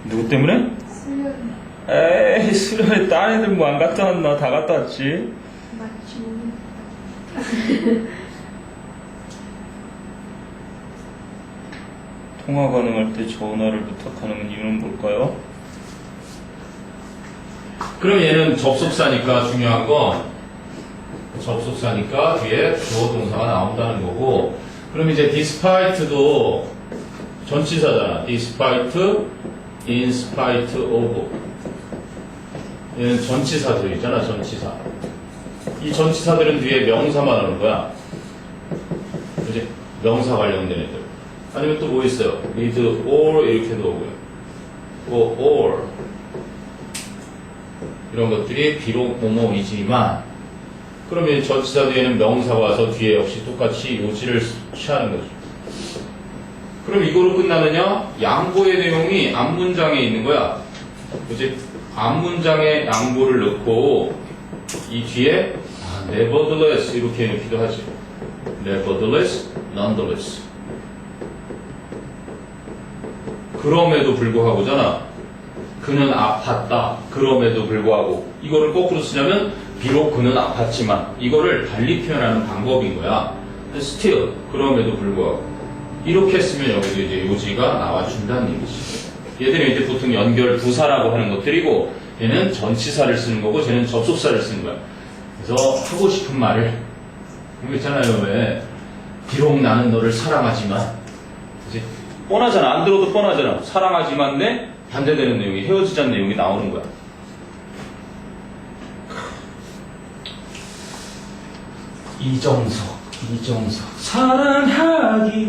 누구 때문에? 수련 에이, 수련회 딴 애들 뭐 안 갔다 왔나? 다 갔다 왔지. 맞춤. 통화 가능할 때 전화를 부탁하는 이유는 뭘까요? 그럼 얘는 접속사니까 중요한 건 접속사니까 뒤에 주어 동사가 나온다는 거고, 그럼 이제 despite도 전치사잖아. despite, in spite of. 얘는 전치사들이잖아. 전치사. 이 전치사들은 뒤에 명사만 오는 거야. 그지? 명사 관련된 애들. 아니면 또 뭐 있어요? with or 이렇게도 오고요. 뭐 or 이런 것들이 비록 뭐뭐이지만, 그러면 전치사 뒤에는 명사가 와서 뒤에 역시 똑같이 요지를 취하는 거죠. 그럼 이거로 끝나느냐? 양보의 내용이 앞문장에 있는 거야. 그치? 앞문장에 양보를 넣고 이 뒤에 nevertheless 이렇게 넣기도 하지. nevertheless, nonetheless. 그럼에도 불구하고잖아. 그는 아팠다. 그럼에도 불구하고. 이거를 거꾸로 쓰냐면 비록 그는 아팠지만. 이거를 달리 표현하는 방법인 거야. still, 그럼에도 불구하고. 이렇게 쓰면 여기도 이제 요지가 나와준다는 얘기지. 얘들은 이제 보통 연결 부사라고 하는 것들이고, 얘는 전치사를 쓰는 거고, 쟤는 접속사를 쓰는 거야. 그래서 하고 싶은 말을, 그런 거 있잖아요. 왜 비록 나는 너를 사랑하지만, 그치? 뻔하잖아. 안 들어도 뻔하잖아. 사랑하지만 내 반대되는 내용이, 헤어지자는 내용이 나오는 거야. 이정석 사랑하기에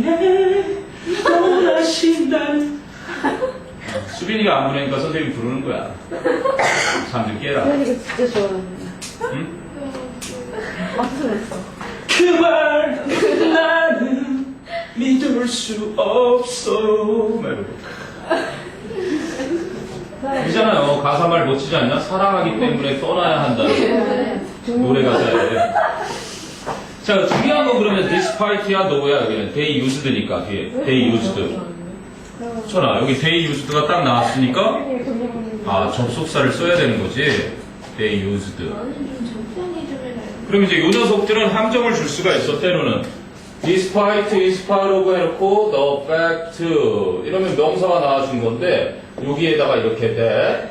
원하신다는. 수빈이가 안 부르니까 선생님이 부르는 거야. 사람들 깨라. 수현이가 진짜 좋아하는데. 응? 맞춤했어. 그 말 나는 믿을 수 없어요. 이잖아요. 가사말 멋지지 않냐? 사랑하기 때문에 떠나야 한다는 노래 가사에. 자, 중요한 건 그러면 despite야 너야. 여기는 they used니까 뒤에 they used. 그렇잖아. 여기 they used가 딱 나왔으니까 접속사를 써야 되는 거지. they used. 나는 좀 적당히 좀 해라요. 그럼 이제 이 녀석들은 함정을 줄 수가 있어. 때로는 despite, in spite of 해놓고 the fact 이러면 명사가 나와준 건데, 여기에다가 이렇게 that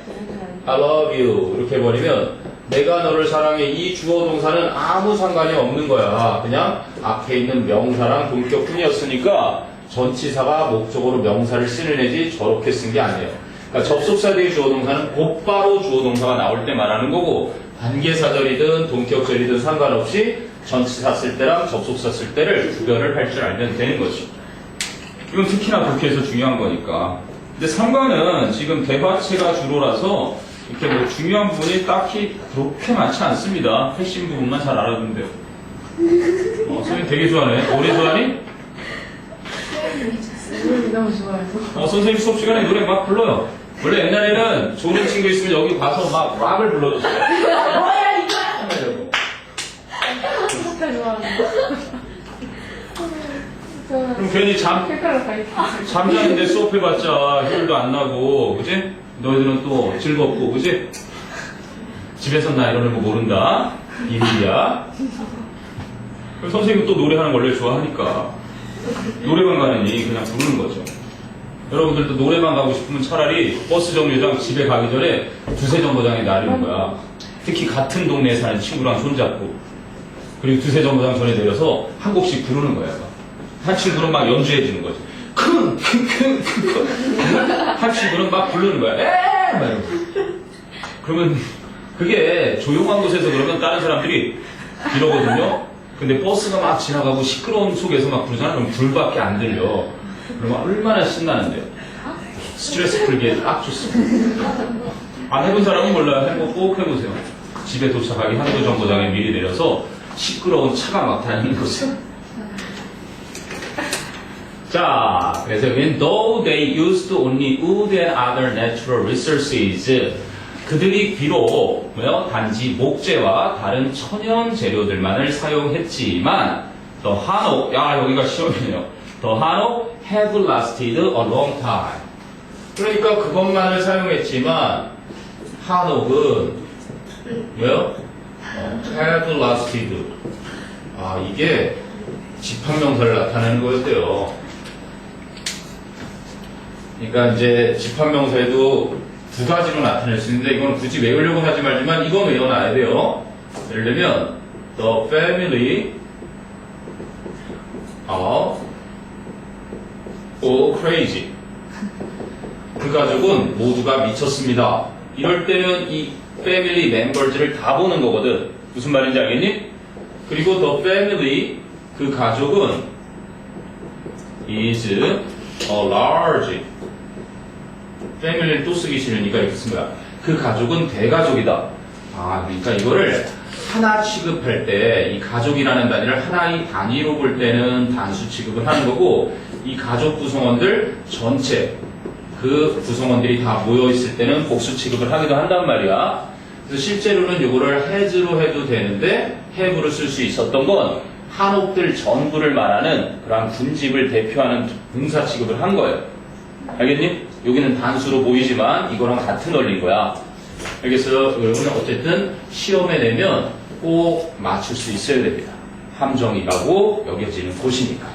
I love you 이렇게 해버리면 내가 너를 사랑해 이 주어 동사는 아무 상관이 없는 거야. 그냥 앞에 있는 명사랑 동격뿐이었으니까 전치사가 목적으로 명사를 쓰는 애지 저렇게 쓴 게 아니에요. 그러니까 접속사 뒤에 주어 동사는 곧바로 주어 동사가 나올 때 말하는 거고, 관계사절이든 동격절이든 상관없이 전치사 쓸 때랑 접속사 쓸 때를 구별을 할 줄 알면 되는 거지. 이건 특히나 그렇게 해서 중요한 거니까. 근데 상관은 지금 대화체가 주로라서 이렇게 뭐 중요한 부분이 딱히 그렇게 많지 않습니다. 핵심 부분만 잘 알아두면 돼요. 선생님 되게 좋아하네. 노래 좋아하니? 수현이 너무 좋아해서. 선생님 수업 시간에 노래 막 불러요. 원래 옛날에는 좋은 친구 있으면 여기 가서 막 락을 불러줬어요. 뭐야 이거! 이러고. 진짜 좋아하는데. 그럼 괜히 잠자는데 수업 해봤자 효율도 안 나고, 그지? 너희들은 또 즐겁고, 그지? 집에서 나 이러는 거 모른다. 일이야. 선생님은 또 노래하는 걸 원래 좋아하니까 노래방 가느니 그냥 부르는 거죠. 여러분들도 노래방 가고 싶으면 차라리 버스 정류장 집에 가기 전에 두세 정거장에 나르는 거야. 특히 같은 동네에 사는 친구랑 손잡고 그리고 두세 정거장 전에 내려서 한 곡씩 부르는 거야. 한 친구는 막 연주해 주는 거지. 한 친구는 막 부르는 거야. 막 이러고. 그러면 그게 조용한 곳에서 그러면 다른 사람들이 이러거든요. 근데 버스가 막 지나가고 시끄러운 속에서 막 부르잖아. 그럼 불밖에 안 들려. 그러면 얼마나 신나는데요. 스트레스 풀기에 딱 좋습니다. 안 해본 사람은 몰라요. 한번 꼭 해보세요. 집에 도착하기 한두 정거장에 미리 내려서 시끄러운 차가 막 다니는 곳에. 자, 그래서 여기는 though they used only wood and other natural resources. 그들이 비록 뭐요? 단지 목재와 다른 천연 재료들만을 사용했지만 the hanok, 야 여기가 시험이네요. The hanok have lasted a long time. 그러니까 그것만을 사용했지만 한옥은 뭐요? have lasted. 아 이게 집합명사를 나타내는 거였대요. 그러니까 이제 집합명사에도 두 가지로 나타낼 수 있는데 이건 굳이 외우려고 하지 말지만 이건 외워놔야 돼요. 예를 들면 the family are all crazy. 그 가족은 모두가 미쳤습니다. 이럴 때는 이 family members를 다 보는 거거든. 무슨 말인지 알겠니? 그리고 the family 그 가족은 is a large. family를 또 쓰기 싫으니까 이렇게 쓴 거야. 그 가족은 대가족이다. 아, 그러니까 이거를 하나 취급할 때 이 가족이라는 단위를 하나의 단위로 볼 때는 단수 취급을 하는 거고 이 가족 구성원들 전체 그 구성원들이 다 모여 있을 때는 복수 취급을 하기도 한단 말이야. 그래서 실제로는 이거를 has로 해도 되는데 have로 쓸 수 있었던 건 한옥들 전부를 말하는 그런 군집을 대표하는 동사 취급을 한 거예요. 알겠니? 여기는 단수로 보이지만 이거랑 같은 원리인 거야. 그래서 여러분은 어쨌든 시험에 내면 꼭 맞출 수 있어야 됩니다. 함정이라고 여겨지는 곳이니까.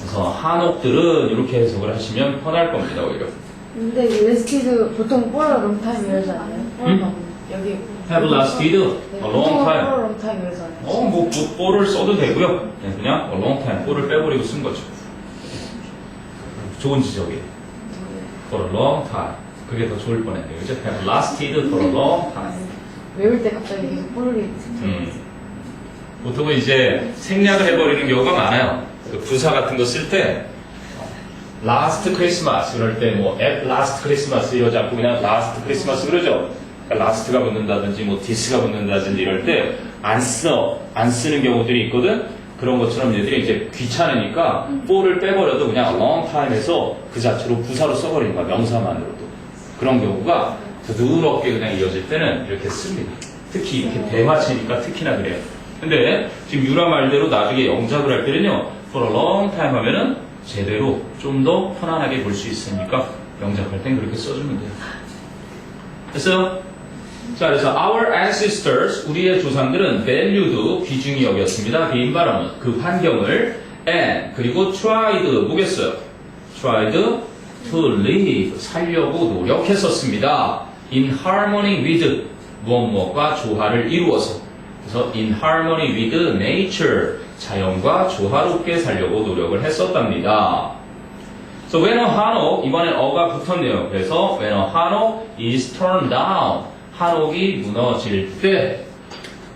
그래서 한옥들은 이렇게 해석을 하시면 편할 겁니다. 오히려. 근데 이 레스티드 보통 for a long time 이러지 않아요? 여기 Have lasted a long time. for a long time 이러지 않아요? 뭐 for를 써도 되고요. 그냥 a long time, for를 빼버리고 쓴 거죠. 좋은 지적이에요. For a long time. 그게 더 좋을 뻔했네요. 그죠? Have lasted for a long time. 외울 때 갑자기 계속 뽀르리 보통은 이제 생략을 해버리는 경우가 많아요. 그 부사 같은 거 쓸 때 last Christmas 그럴 때 뭐 at last Christmas 이러지 않고 그냥 last Christmas 그러죠. 그러니까 last가 붙는다든지 뭐 this가 붙는다든지 이럴 때 안 쓰는 경우들이 있거든. 그런 것처럼 얘들이 이제 귀찮으니까 for를 빼버려도 그냥 a long time에서 그 자체로 부사로 써버리는 거야. 명사만으로도. 그런 경우가 부드럽게 그냥 이어질 때는 이렇게 씁니다. 특히 이렇게 대마치니까 특히나 그래요. 근데 지금 유라 말대로 나중에 영작을 할 때는요, for a long time 하면은 제대로 좀 더 편안하게 볼 수 있으니까 영작할 땐 그렇게 써주면 돼요. 됐어요? 자, 그래서 our ancestors, 우리의 조상들은 valued, 귀중히 여겼습니다. the environment, 그 환경을 and, 그리고 tried, 뭐겠어요? tried to live, 살려고 노력했었습니다. in harmony with, 무엇과 조화를 이루어서. 그래서 in harmony with nature, 자연과 조화롭게 살려고 노력을 했었답니다. So when a hanok, 이번엔 어가 붙었네요. 그래서 when a hanok is turned down, 한옥이 무너질 때,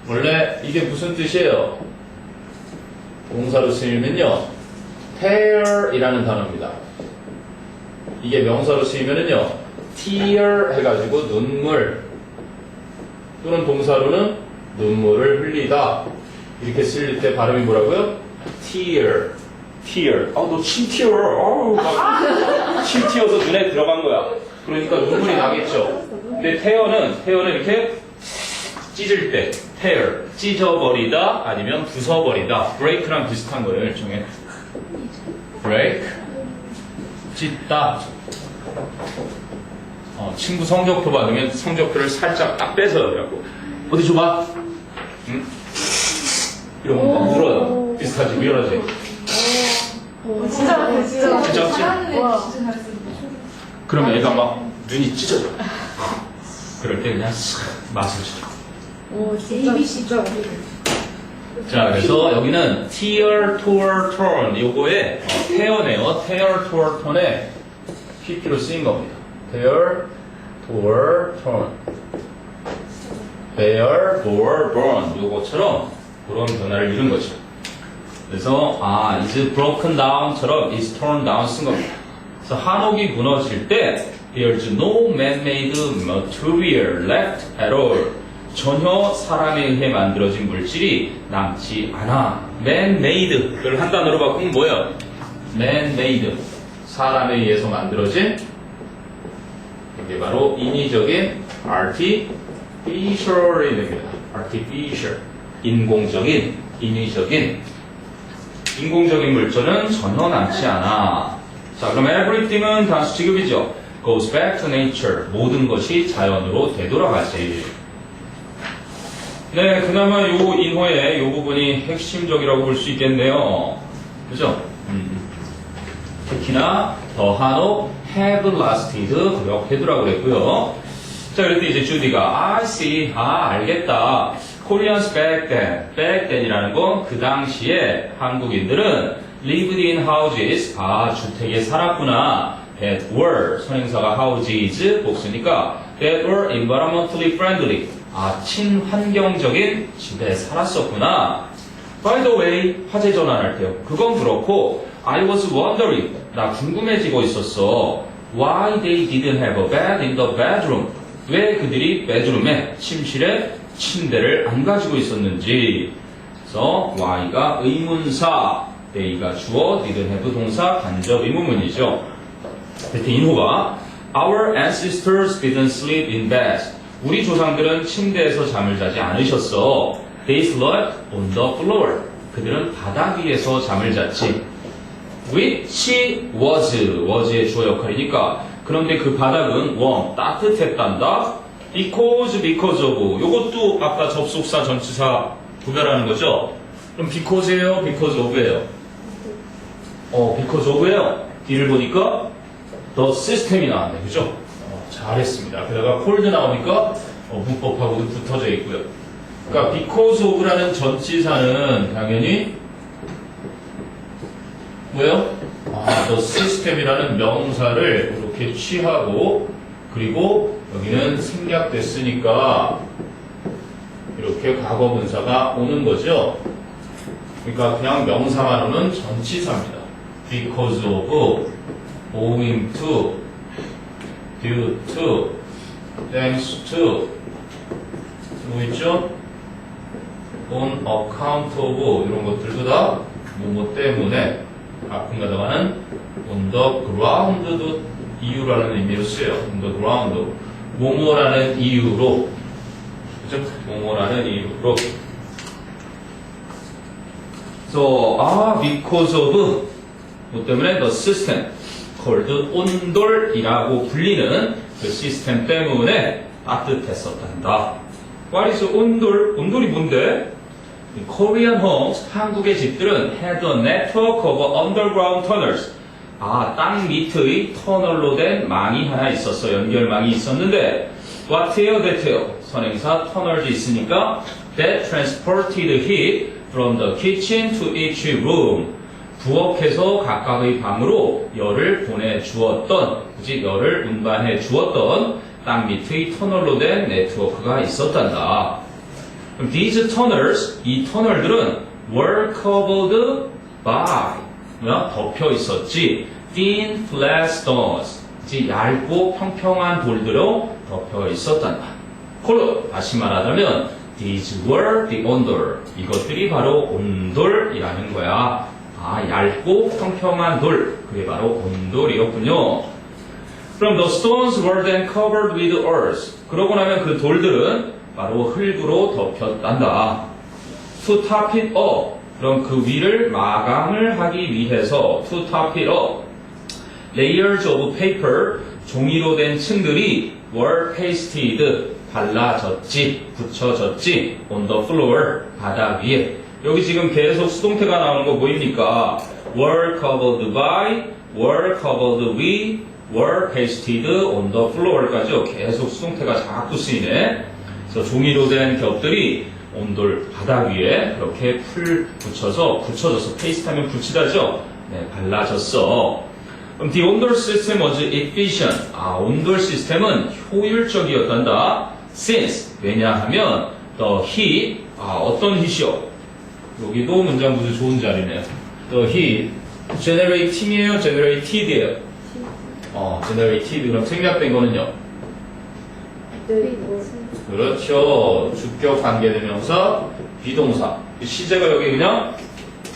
원래 이게 무슨 뜻이에요? 동사로 쓰이면요, tear 이라는 단어입니다. 이게 명사로 쓰이면은요, tear 해가지고 눈물, 또는 동사로는 눈물을 흘리다. 이렇게 쓸 때 발음이 뭐라고요? tear. tear. 너 침 튀어. 침 튀어서 눈에 들어간 거야. 그러니까 눈물이 나겠죠. 근데 tear는 이렇게 찢을 때, tear. 찢어버리다 아니면 부숴버리다. break랑 비슷한 거예요, 일종의. break. 찢다. 친구 성적표 받으면 성적표를 살짝 딱 빼서라고. 어디 줘봐. 응? 이러면 막 울어요. 비슷하지, 미안하지. 진짜 같아, 진짜 같아. 진짜 같지? 잘하는 애 와. 진짜 잘했어. 그러면 애가 막 눈이 찢어져. 그럴 때 그냥 싹 맛을 줘. 오, 진짜, ABC. 진짜 어려워. 자, 그래서 여기는 tear, tore, torn 요거에 tear네요. tear, tore, torn에 PP로 쓰인 겁니다. tear, tore, torn. tear, tore, burn 요거처럼 그런 변화를 이룬 거죠. 그래서 is broken down처럼 is torn down 쓴 겁니다. 그래서 한옥이 무너질 때 there's no man-made material left at all. 전혀 사람에 의해 만들어진 물질이 남지 않아. man-made를 한 단어로 바꾸면 뭐예요? man-made. 사람에 의해서 만들어진 이게 바로 인위적인 artificial이 됩니다. artificial. 인공적인, 인위적인. 인공적인 물질은 전혀 남지 않아. 자, 그럼 everything은 단수 취급이죠. goes back to nature. 모든 것이 자연으로 되돌아가지. 네, 그나마 요 인호의 요 부분이 핵심적이라고 볼 수 있겠네요. 그죠? 특히나 더 한옥 have lasted 구역해두라고 그랬고요. 자, 그랬더니 이제 주디가 I see, 알겠다. Koreans back then이라는 건 그 당시에 한국인들은 lived in houses, 주택에 살았구나. that were, 선행사가 houses, 복수니까 that were environmentally friendly, 친환경적인 집에 살았었구나. By the way, 화재 전환할 때요. 그건 그렇고 I was wondering, 나 궁금해지고 있었어. Why they didn't have a bed in the bedroom. 왜 그들이 bedroom에, 침실에 침대를 안 가지고 있었는지. 그래서 why가 의문사, they가 주어, didn't have 동사, 간접 의문문이죠. 그때 인호가 Our ancestors didn't sleep in bed. 우리 조상들은 침대에서 잠을 자지 않으셨어. They slept on the floor. 그들은 바닥 위에서 잠을 잤지. Which was의 주어 역할이니까. 그런데 그 바닥은 warm, 따뜻했단다. because of. 요것도 아까 접속사 전치사 구별하는 거죠. 그럼 because예요, because of예요? because of예요. 뒤를 보니까 the system이 나왔네, 그죠? 잘했습니다. 게다가 cold 나오니까 문법하고도 붙어져 있고요. 그러니까 because of라는 전치사는 당연히 뭐예요? the system이라는 명사를 이렇게 취하고, 그리고 여기는 생략됐으니까 이렇게 과거분사가 오는 거죠. 그러니까 그냥 명사만 오는 전치사입니다. because of, owing to, due to, thanks to, 뭐 있죠? on account of 이런 것들도 다 뭐뭐 때문에 가끔 가다가는 on the ground도 이유라는 의미로 쓰여요. on the ground. 뭐뭐라는 이유로. 그죠? 뭐뭐라는 이유로. So, because of 뭐 때문에 the system called 온돌이라고 불리는 그 시스템 때문에 따뜻했었단다. What is 온돌? 온돌이 뭔데? Korean homes, 한국의 집들은 had a network of underground tunnels. 땅 밑의 터널로 된 망이 하나 있었어. 연결망이 있었는데 what예요, that예요? 선행사 tunnels 있으니까 that transported heat from the kitchen to each room. 부엌에서 각각의 방으로 열을 보내주었던, 그치? 열을 운반해 주었던 땅 밑의 터널로 된 네트워크가 있었단다. 그럼 these tunnels, 이 터널들은 were covered by, 덮여 있었지. thin flat stones, 얇고 평평한 돌들로 덮여 있었단다. 콜로 다시 말하자면 these were the ondol. 이것들이 바로 온돌이라는 거야. 얇고 평평한 돌, 그게 바로 온돌이었군요. 그럼 the stones were then covered with earth. 그러고 나면 그 돌들은 바로 흙으로 덮였단다. To top it up. 그럼 그 위를 마감을 하기 위해서 to top it up. Layers of paper, 종이로 된 층들이 were pasted, 발라졌지, 붙여졌지, on the floor, 바닥 위에. 여기 지금 계속 수동태가 나오는 거 보입니까? were covered by, were covered with, were pasted on the floor까지요. 계속 수동태가 자꾸 쓰이네. 그래서 종이로 된 겹들이 온돌 바닥 위에 그렇게 붙여져서 페이스트하면 붙이다죠. 네, 발라졌어. 그럼 the 온돌 system was efficient. 온돌 시스템은 효율적이었단다. Since 왜냐하면 the heat 어떤 heat이요? 여기도 문장 구조 좋은 자리네요. The heat generating이에요, generated이에요. generated 그럼 생략된 거는요? 그렇죠. 주격 관계대명사, 비동사. 시제가 여기 그냥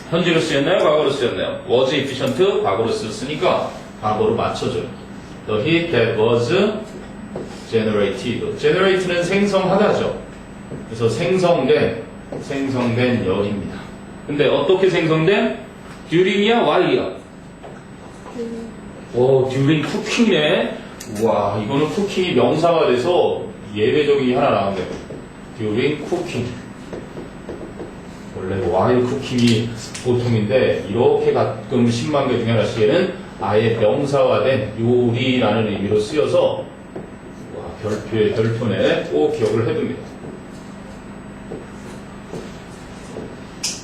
현재로 쓰였나요? 과거로 쓰였나요? was efficient, 과거로 쓰였으니까 과거로 맞춰줘요. The heat that was generated. generate는 생성하다죠. 그래서 생성된 열입니다. 근데 어떻게 생성된? during이야, while이야? during cooking에 와, 이거는 쿠킹이 명사가 돼서 예외적인 하나 나왔네요. during cooking. 원래 while cooking이 보통인데 이렇게 가끔 10만 개 중에 하나씩에는 아예 명사화된 요리라는 의미로 쓰여서 별표네 꼭 기억을 해둡니다.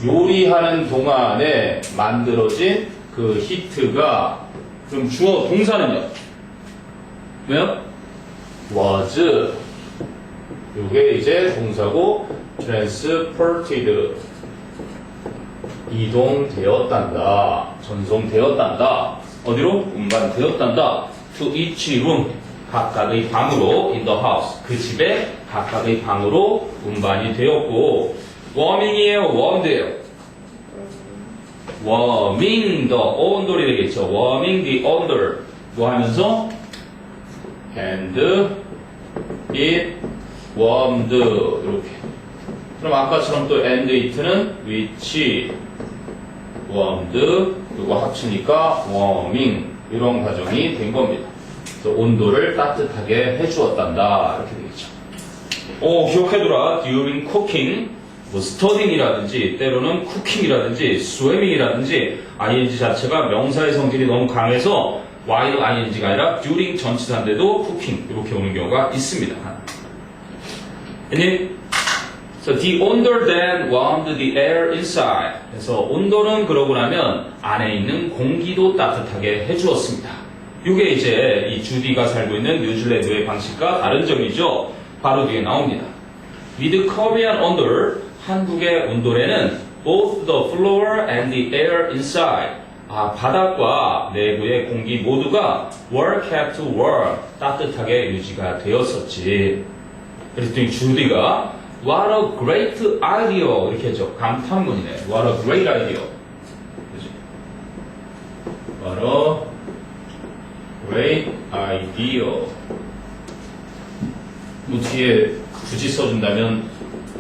요리하는 동안에 만들어진 그 히트가 그럼 주어 동사는요? 왜요? was 요게 이제 동사고 transported 이동되었단다. 전송되었단다. 어디로? 운반되었단다. to each room 각각의 방으로 in the house 그 집에 각각의 방으로 운반이 되었고 warming이에요? warmed예요? warming the 온돌이 되겠죠. warming the under 뭐 하면서 and it warmed 이렇게. 그럼 아까처럼 또 and it는 which warmed 그리고 합치니까 warming 이런 과정이 된 겁니다. 그래서 온도를 따뜻하게 해주었단다 이렇게 되겠죠. 기억해두라. during cooking 뭐 studying이라든지 때로는 cooking이라든지 swimming이라든지 ing 자체가 명사의 성질이 너무 강해서 while ing가 아니라 during 전치사인데도 cooking 이렇게 오는 경우가 있습니다. So the 온돌 then warmed the air inside. 그래서 온돌은 그러고 나면 안에 있는 공기도 따뜻하게 해주었습니다. 이게 이제 이 주디가 살고 있는 뉴질랜드의 방식과 다른 점이죠. 바로 뒤에 나옵니다. With Korean 온돌, 한국의 온돌에는 both the floor and the air inside. 바닥과 내부의 공기 모두가 were kept warm. 따뜻하게 유지가 되었었지. 그랬더니 주디가 What a great idea 이렇게 했죠. 감탄문이네. What a great idea. 그치? What a great idea. 뭐 뒤에 굳이 써준다면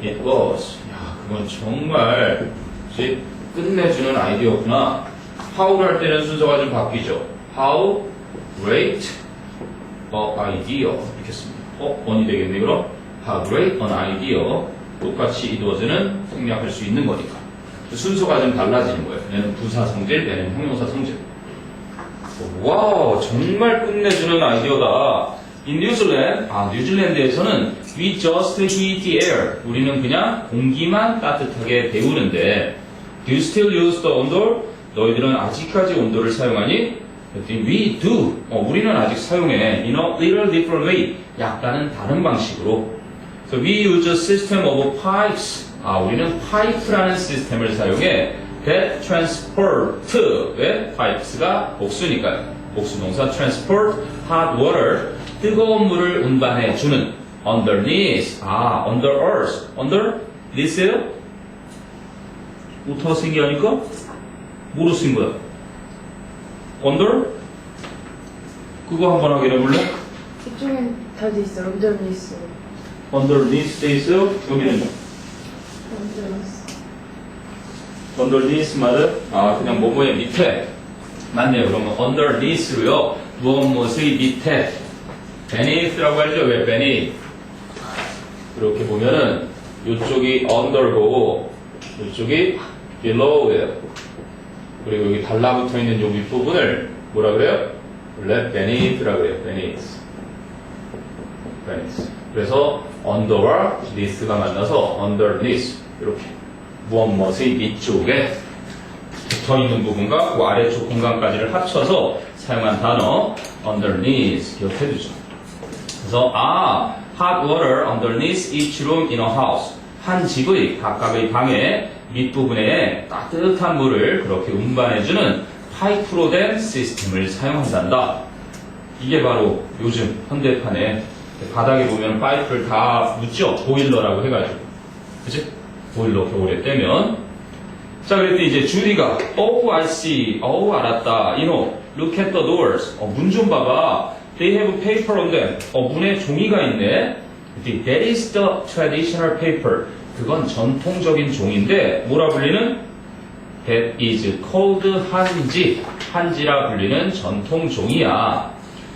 It was. 야, 그건 정말 그치? 끝내주는 아이디어구나. How를 할 때는 순서가 좀 바뀌죠. How great a idea 이렇게 씁니다. on이 되겠네 그럼? How great an idea. 똑같이 it was는 생략할 수 있는 거니까. 순서가 좀 달라지는 거예요. 얘는 부사 성질, 얘는 형용사 성질. 와우, 정말 끝내주는 아이디어다. In New Zealand, 뉴질랜드에서는 we just heat the air. 우리는 그냥 공기만 따뜻하게 데우는데 Do you still use the 온돌? 너희들은 아직까지 온돌을 사용하니? 그랬더니 we do. 우리는 아직 사용해. In a little different way. 약간은 다른 방식으로. So we use a system of pipes. 우리는 파이프라는 시스템을 사용해. That transport. 왜? pipes가 복수니까요. 복수동사 transport hot water. 뜨거운 물을 운반해 주는. underneath. under earth. underneath예요? 어디가 생기하니까? 뭐로 쓴 거야? under? 그거 한번 확인해 볼래? 이쪽엔 다 돼 있어. underneath. underneath 돼 있어요? 여기는 underneath 말은 그냥 뭐뭐의 밑에 맞네요. 그러면 underneath로요. 무엇무엇의 밑에 beneath라고 하죠. 왜 beneath? 그렇게 보면은 이쪽이 under고 이쪽이 below예요. 그리고 여기 달라붙어 있는 요 윗부분을 뭐라 그래요? 원래 beneath라 그래요. beneath. 그래서 under와 neath가 만나서 underneath 이렇게 무엇무엇의 밑쪽에 붙어있는 부분과 그 아래쪽 공간까지를 합쳐서 사용한 단어 underneath 기억해두죠. 그래서 hot water underneath each room in a house. 한 집의 각각의 방의 밑부분에 따뜻한 물을 그렇게 운반해주는 파이프로 된 시스템을 사용한단다. 이게 바로 요즘 현대판에 바닥에 보면 파이프를 다 묻죠? 보일러라고 해가지고. 그치? 보일러 겨울에 떼면. 자, 그랬더니 이제 주디가, Oh, I see. 알았다. You know, look at the doors. 문 좀 봐봐. They have paper on them. 문에 종이가 있네. That is the traditional paper. 그건 전통적인 종인데, 뭐라 불리는? That is called 한지. 한지라 불리는 전통 종이야.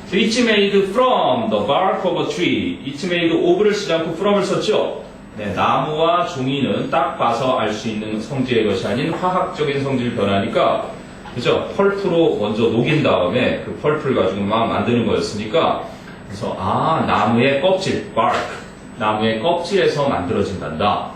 So it's made from the bark of a tree. It's made of를 쓰지 않고 from을 썼죠? 네, 나무와 종이는 딱 봐서 알 수 있는 성질의 것이 아닌 화학적인 성질 변화니까, 그죠? 펄프로 먼저 녹인 다음에 그 펄프를 가지고 막 만드는 거였으니까, 그래서, 나무의 껍질, bark. 나무의 껍질에서 만들어진단다.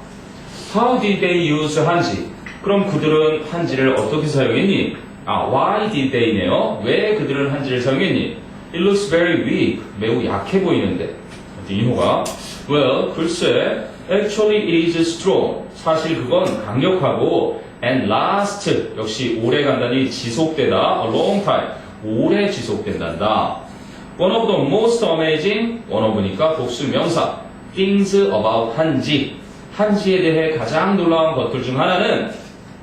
How did they use 한지? 그럼 그들은 한지를 어떻게 사용했니? Why did they네요. 왜 그들은 한지를 사용했니? It looks very weak. 매우 약해 보이는데. 이호가 Well, 글쎄, actually it is strong. 사실 그건 강력하고 and last. 역시 오래 간다니 지속되다. A long time. 오래 지속된단다. One of the most amazing. one of니까 복수 명사. Things about 한지. 한지에 대해 가장 놀라운 것들 중 하나는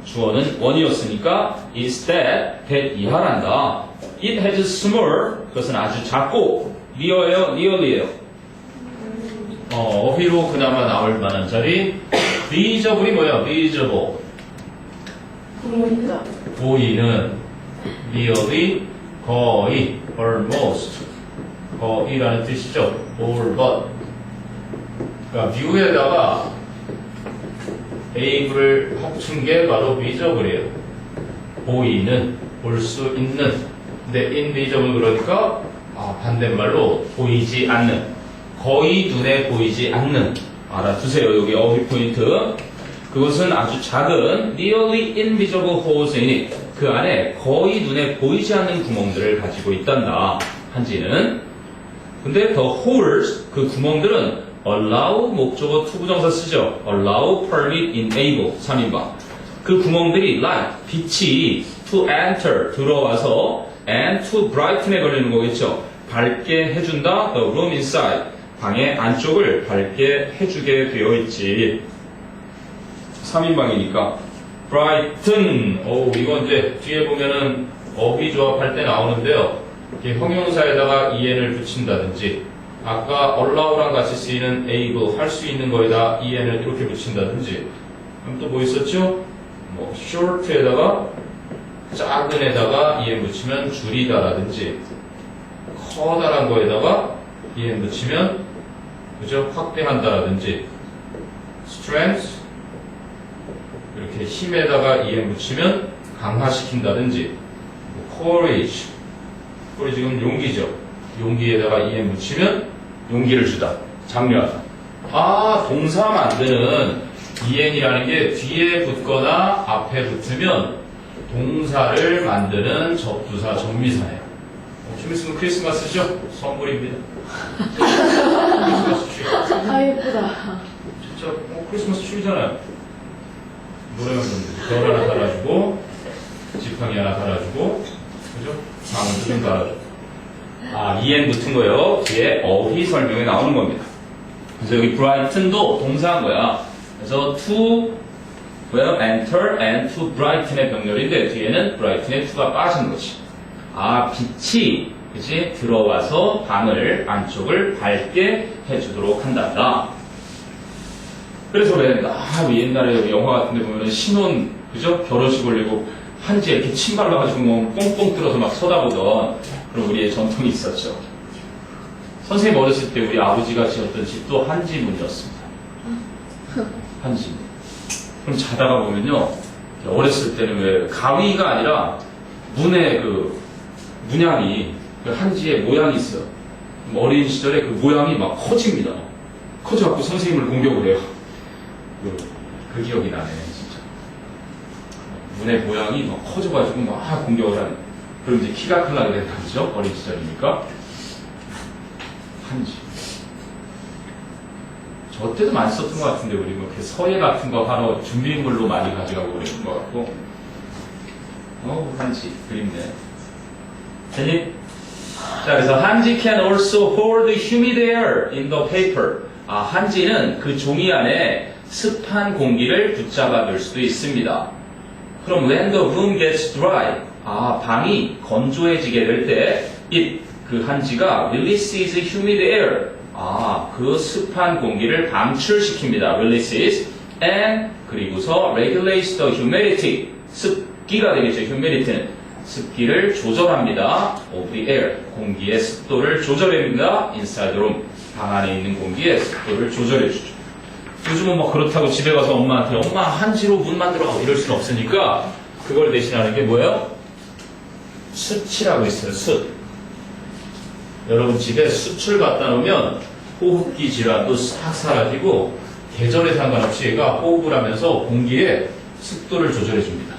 주어는 원이었으니까 is that 이하란다. It has small, 그것은 아주 작고 near예요, nearly예요. 어휘로 그나마 나올 만한 자리. visible이 뭐야? visible. 보인다. 보이는. nearly, 거의, almost. 거의라는 뜻이죠. all but. 그러니까 view에다가 able을 합친 게 바로 visible이에요. 보이는, 볼 수 있는. 근데 invisible 그러니까 반대말로 보이지 않는. 거의 눈에 보이지 않는. 알아두세요. 여기 어휘 포인트. 그것은 아주 작은 nearly invisible holes in it. 그 안에 거의 눈에 보이지 않는 구멍들을 가지고 있단다. 한지는. 근데 the holes, 그 구멍들은 allow 목적어 투부정사 쓰죠. allow, permit, enable 3인방. 그 구멍들이 like 빛이 to enter 들어와서 and to brighten에 걸리는 거겠죠. 밝게 해준다. The room inside 방의 안쪽을 밝게 해주게 되어 있지. 3인방이니까 brighten. 이건 이제 뒤에 보면은 어휘 조합할 때 나오는데요. 이렇게 형용사에다가 en을 붙인다든지 아까 allow랑 같이 쓰이는 able 할 수 있는 거에다 en을 이렇게 붙인다든지. 그럼 또 뭐 있었죠? 뭐 short에다가 작은 에다가 en 붙이면 줄이다라든지 커다란 거에다가 en 붙이면 그죠? 확대한다라든지 strength 이렇게 힘에다가 en 붙이면 강화시킨다든지 courage 우리 지금 용기죠. 용기에다가 en 붙이면 용기를 주다. 장려하다. 동사 만드는 en이라는 게 뒤에 붙거나 앞에 붙으면 동사를 만드는 접두사, 전미사예요. 좀 있으면 크리스마스죠? 선물입니다. 크리스마스 트리. 예쁘다. 진짜 크리스마스 트리잖아요. 노래만 좀 별 하나 달아주고 지팡이 하나 달아주고 그죠? 방울 좀 달아주고 en 붙은 거요. 뒤에 어휘 설명에 나오는 겁니다. 그래서 여기 brighten도 동사한 거야. 그래서 to enter and to brighten의 병렬인데 뒤에는 brighthen의 to가 빠진 거지. 빛이 그치? 들어와서 방을 안쪽을 밝게 해주도록 한단다. 그래서 그래. 옛날에 영화 같은 데 보면 신혼 그죠? 결혼식 올리고 한지에 이렇게 침 발라가지고 뭐 뽕뽕 뚫어서 막 쳐다보던 그런 우리의 전통이 있었죠. 선생님 어렸을 때 우리 아버지가 지었던 집도 한지문이었습니다. 한지문. 그럼 자다가 보면요, 어렸을 때는 왜 가위가 아니라 문의 그 문양이 그 한지의 모양이 있어요. 어린 시절에 그 모양이 막 커집니다. 커져갖고 선생님을 공격을 해요. 그 기억이 나네, 진짜. 눈의 모양이 막 커져가지고 막 공격을 하는. 그럼 이제 키가 크려고 그랬나 보죠? 어린 시절이니까. 한지. 저 때도 많이 썼던 것 같은데, 우리 뭐, 서예 같은 거 하러 준비물로 많이 가져가고 그랬던 것 같고. 한지. 그립네. 됐니? 자, 그래서 한지 can also hold humid air in the paper. 한지는 그 종이 안에 습한 공기를 붙잡아 둘 수도 있습니다. 그럼 when the room gets dry, 방이 건조해지게 될 때, 그 한지가 releases humid air. 그 습한 공기를 방출시킵니다. releases. and, 그리고서 regulates the humidity. 습기가 되겠죠. humidity는. 습기를 조절합니다. of the air. 공기의 습도를 조절해줍니다. inside the room. 방 안에 있는 공기의 습도를 조절해주죠. 요즘은 뭐 그렇다고 집에 가서 엄마한테 엄마 한지로 문 만들어 이럴 수는 없으니까 그걸 대신하는 게 뭐예요? 숯이라고 있어요. 숯. 여러분 집에 숯을 갖다 놓으면 호흡기 질환도 싹 사라지고 계절에 상관없이 얘가 호흡을 하면서 공기의 습도를 조절해 줍니다.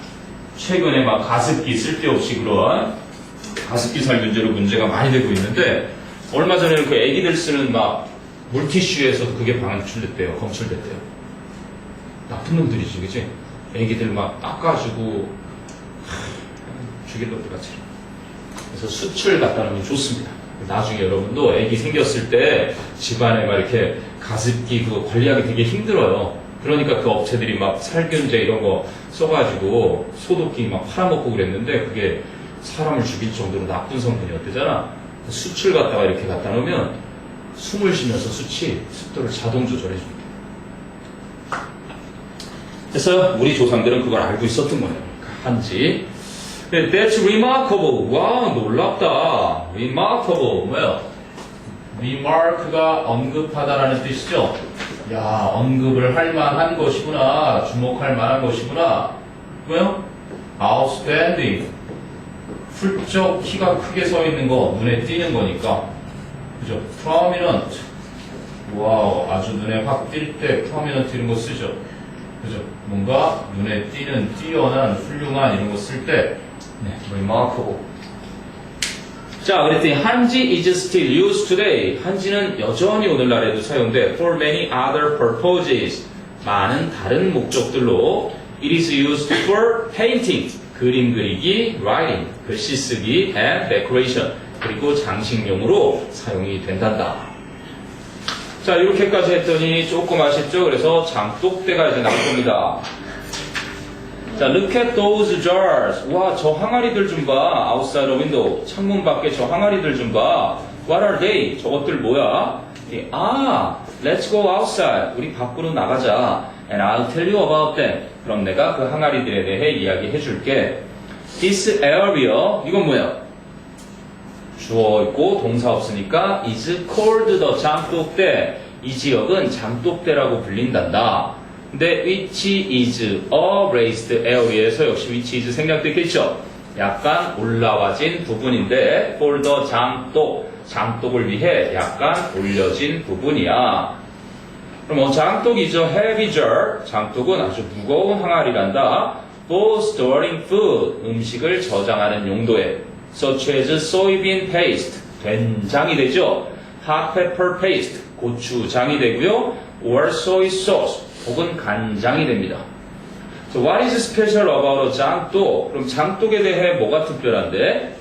최근에 막 가습기 쓸데없이 그런 가습기 살균제로 문제가 많이 되고 있는데 얼마 전에는 그 애기들 쓰는 막 물티슈에서도 그게 방출됐대요. 검출됐대요. 나쁜 놈들이지, 그치? 애기들 막 닦아주고 죽일 놈들 같이. 그래서 숯을 갖다 놓으면 좋습니다. 나중에 여러분도 애기 생겼을 때 집안에 막 이렇게 가습기 그거 관리하기 되게 힘들어요. 그러니까 그 업체들이 막 살균제 이런 거 써가지고 소독기 막 팔아먹고 그랬는데 그게 사람을 죽일 정도로 나쁜 성분이었대잖아. 숯을 갖다가 이렇게 갖다 놓으면 숨을 쉬면서 숯이 습도를 자동 조절해줍니다. 그래서 우리 조상들은 그걸 알고 있었던 거예요. 한지. That's remarkable. 와, 놀랍다. remarkable. 뭐예요? remark가 언급하다라는 뜻이죠. 야, 언급을 할 만한 것이구나. 주목할 만한 것이구나. 뭐예요? outstanding. 훌쩍 키가 크게 서 있는 거, 눈에 띄는 거니까. 그죠? prominent. 와우, 아주 눈에 확 띌 때 prominent 이런 거 쓰죠. 그죠? 뭔가 눈에 띄는, 뛰어난, 훌륭한 이런 거 쓸 때, remarkable. 자, 그랬더니 한지 is still used today. 한지는 여전히 오늘날에도 사용돼. For many other purposes. 많은 다른 목적들로. It is used for painting. 그림 그리기, writing. 글씨 쓰기, and decoration. 그리고 장식용으로 사용이 된단다. 자, 이렇게까지 했더니 조금 아쉽죠? 그래서 장독대가 이제 나올 겁니다. 자, look at those jars. 와, 저 항아리들 좀 봐. outside the window. 창문 밖에 저 항아리들 좀 봐. What are they? 저것들 뭐야? Let's go outside. 우리 밖으로 나가자. And I'll tell you about them. 그럼 내가 그 항아리들에 대해 이야기해 줄게. This area. 이건 뭐야? 주어 있고 동사 없으니까 is called the 장독대. 이 지역은 장독대라고 불린단다. 근데 which is a raised area에서 역시 which is 생략됐겠죠. 약간 올라와진 부분인데 for the 장독을 위해 약간 올려진 부분이야. 그럼 장독이죠. heavy jar. 장독은 아주 무거운 항아리란다. for storing food. 음식을 저장하는 용도에 such as soybean paste. 된장이 되죠. hot pepper paste. 고추장이 되고요. or soy sauce. 혹은 간장이 됩니다. So what is special about a 장독? 그럼 장독에 대해 뭐가 특별한데?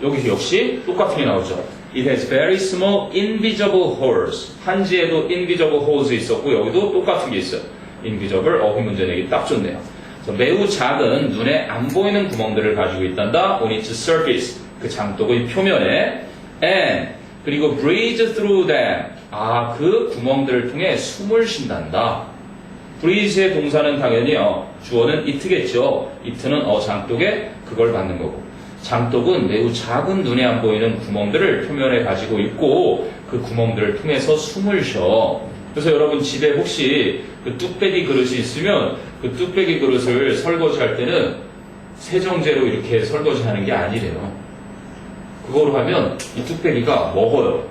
여기 역시 똑같은 게 나오죠. It has very small invisible holes. 한지에도 invisible holes 있었고 여기도 똑같은 게 있어요. invisible 어휘 문제 내기 딱 좋네요. So 매우 작은 눈에 안 보이는 구멍들을 가지고 있단다. On its surface. 그 장독의 표면에 and 그리고 breathe through them. 그 구멍들을 통해 숨을 쉰단다. breathe의 동사는 당연히요. 주어는 it겠죠. it는 장독에 그걸 받는 거고. 장독은 매우 작은 눈에 안 보이는 구멍들을 표면에 가지고 있고 그 구멍들을 통해서 숨을 쉬어. 그래서 여러분 집에 혹시 그 뚝배기 그릇이 있으면 그 뚝배기 그릇을 설거지할 때는 세정제로 이렇게 설거지하는 게 아니래요. 그거로 하면 이 뚝배기가 먹어요.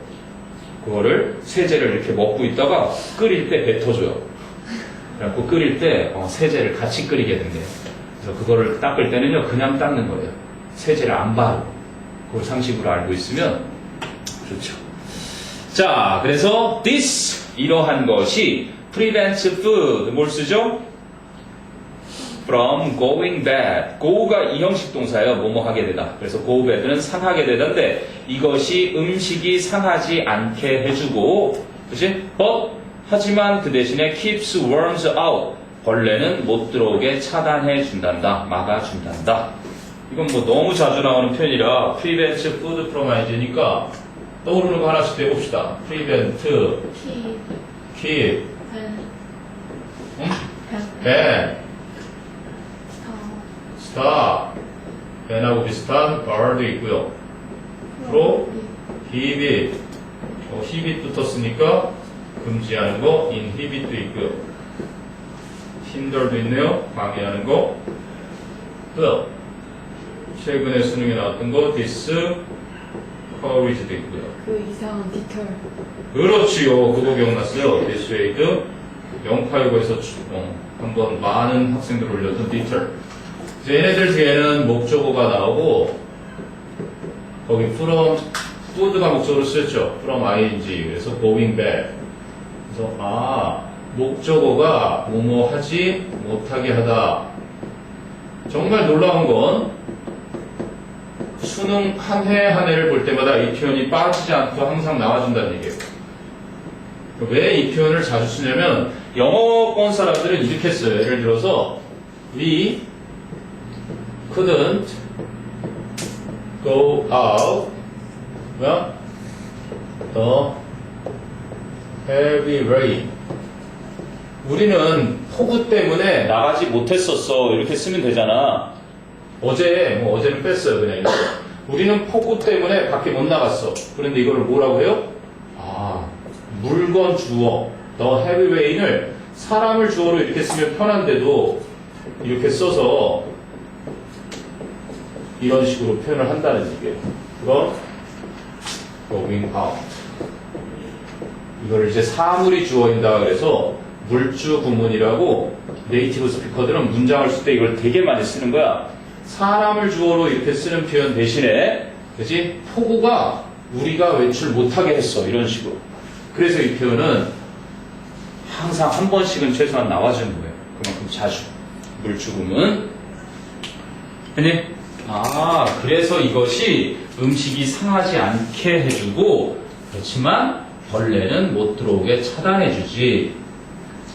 그거를 세제를 이렇게 먹고 있다가 끓일 때 뱉어줘요. 그래갖고 끓일 때 세제를 같이 끓이게 된대요. 그래서 그거를 닦을 때는요 그냥 닦는 거예요. 세제를 안 바르고. 그걸 상식으로 알고 있으면 좋죠. 자, 그래서 this 이러한 것이 prevents food 뭘 쓰죠? from going bad. go가 이형식 동사예요. 뭐뭐 하게 되다. 그래서 go bad는 상하게 되던데 이것이 음식이 상하지 않게 해주고, 그치? but 하지만 그 대신에 keeps worms out. 벌레는 못 들어오게 차단해 준단다. 막아 준단다. 이건 뭐 너무 자주 나오는 표현이라 prevents food from hygieni니까 떠오르는 거 하나씩 해봅시다. prevent, keep, ban, stop, ban하고 비슷한 guard 있고요. prohibit, hibit 붙었으니까 금지하는 거, inhibit도 있고요. hinder도 있네요. 방해하는 거. 또 최근에 수능에 나왔던 거 discourage도 있고요. 그 이상한 디테일. 그렇지요. 그거 기억났어요. dissuade. 영파요거에서 한번 많은 학생들 올렸던 디테일. 얘네들 뒤에는 목적어가 나오고 거기 from food가 목적어로 쓰였죠. from ing. 그래서 going back. 그래서 목적어가 뭐뭐 하지 못하게 하다. 정말 놀라운 건 수능 한 해 한 해를 볼 때마다 이 표현이 빠지지 않고 항상 나와준다는 얘기예요. 왜 이 표현을 자주 쓰냐면 영어권 사람들은 이렇게 써요. 예를 들어서 we couldn't go out the heavy rain. 우리는 폭우 때문에 나가지 못했었어. 이렇게 쓰면 되잖아. 어제는 뺐어요. 그냥 이렇게. 우리는 폭우 때문에 밖에 못 나갔어. 그런데 이거를 뭐라고 해요? 물건 주어. the heavy rain을 사람을 주어로 이렇게 쓰면 편한데도 이렇게 써서 이런 식으로 표현을 한다는 얘기예요. 그럼 going out. 이걸 이제 사물이 주어인다 그래서 물주 구문이라고 네이티브 스피커들은 문장을 쓸 때 이걸 되게 많이 쓰는 거야. 사람을 주어로 이렇게 쓰는 표현 대신에, 그치? 폭우가 우리가 외출 못하게 했어. 이런 식으로. 그래서 이 표현은 항상 한 번씩은 최소한 나와주는 거예요. 그만큼 자주. 물주 구문. 아니? 그래서 이것이 음식이 상하지 않게 해주고, 그렇지만 벌레는 못 들어오게 차단해주지.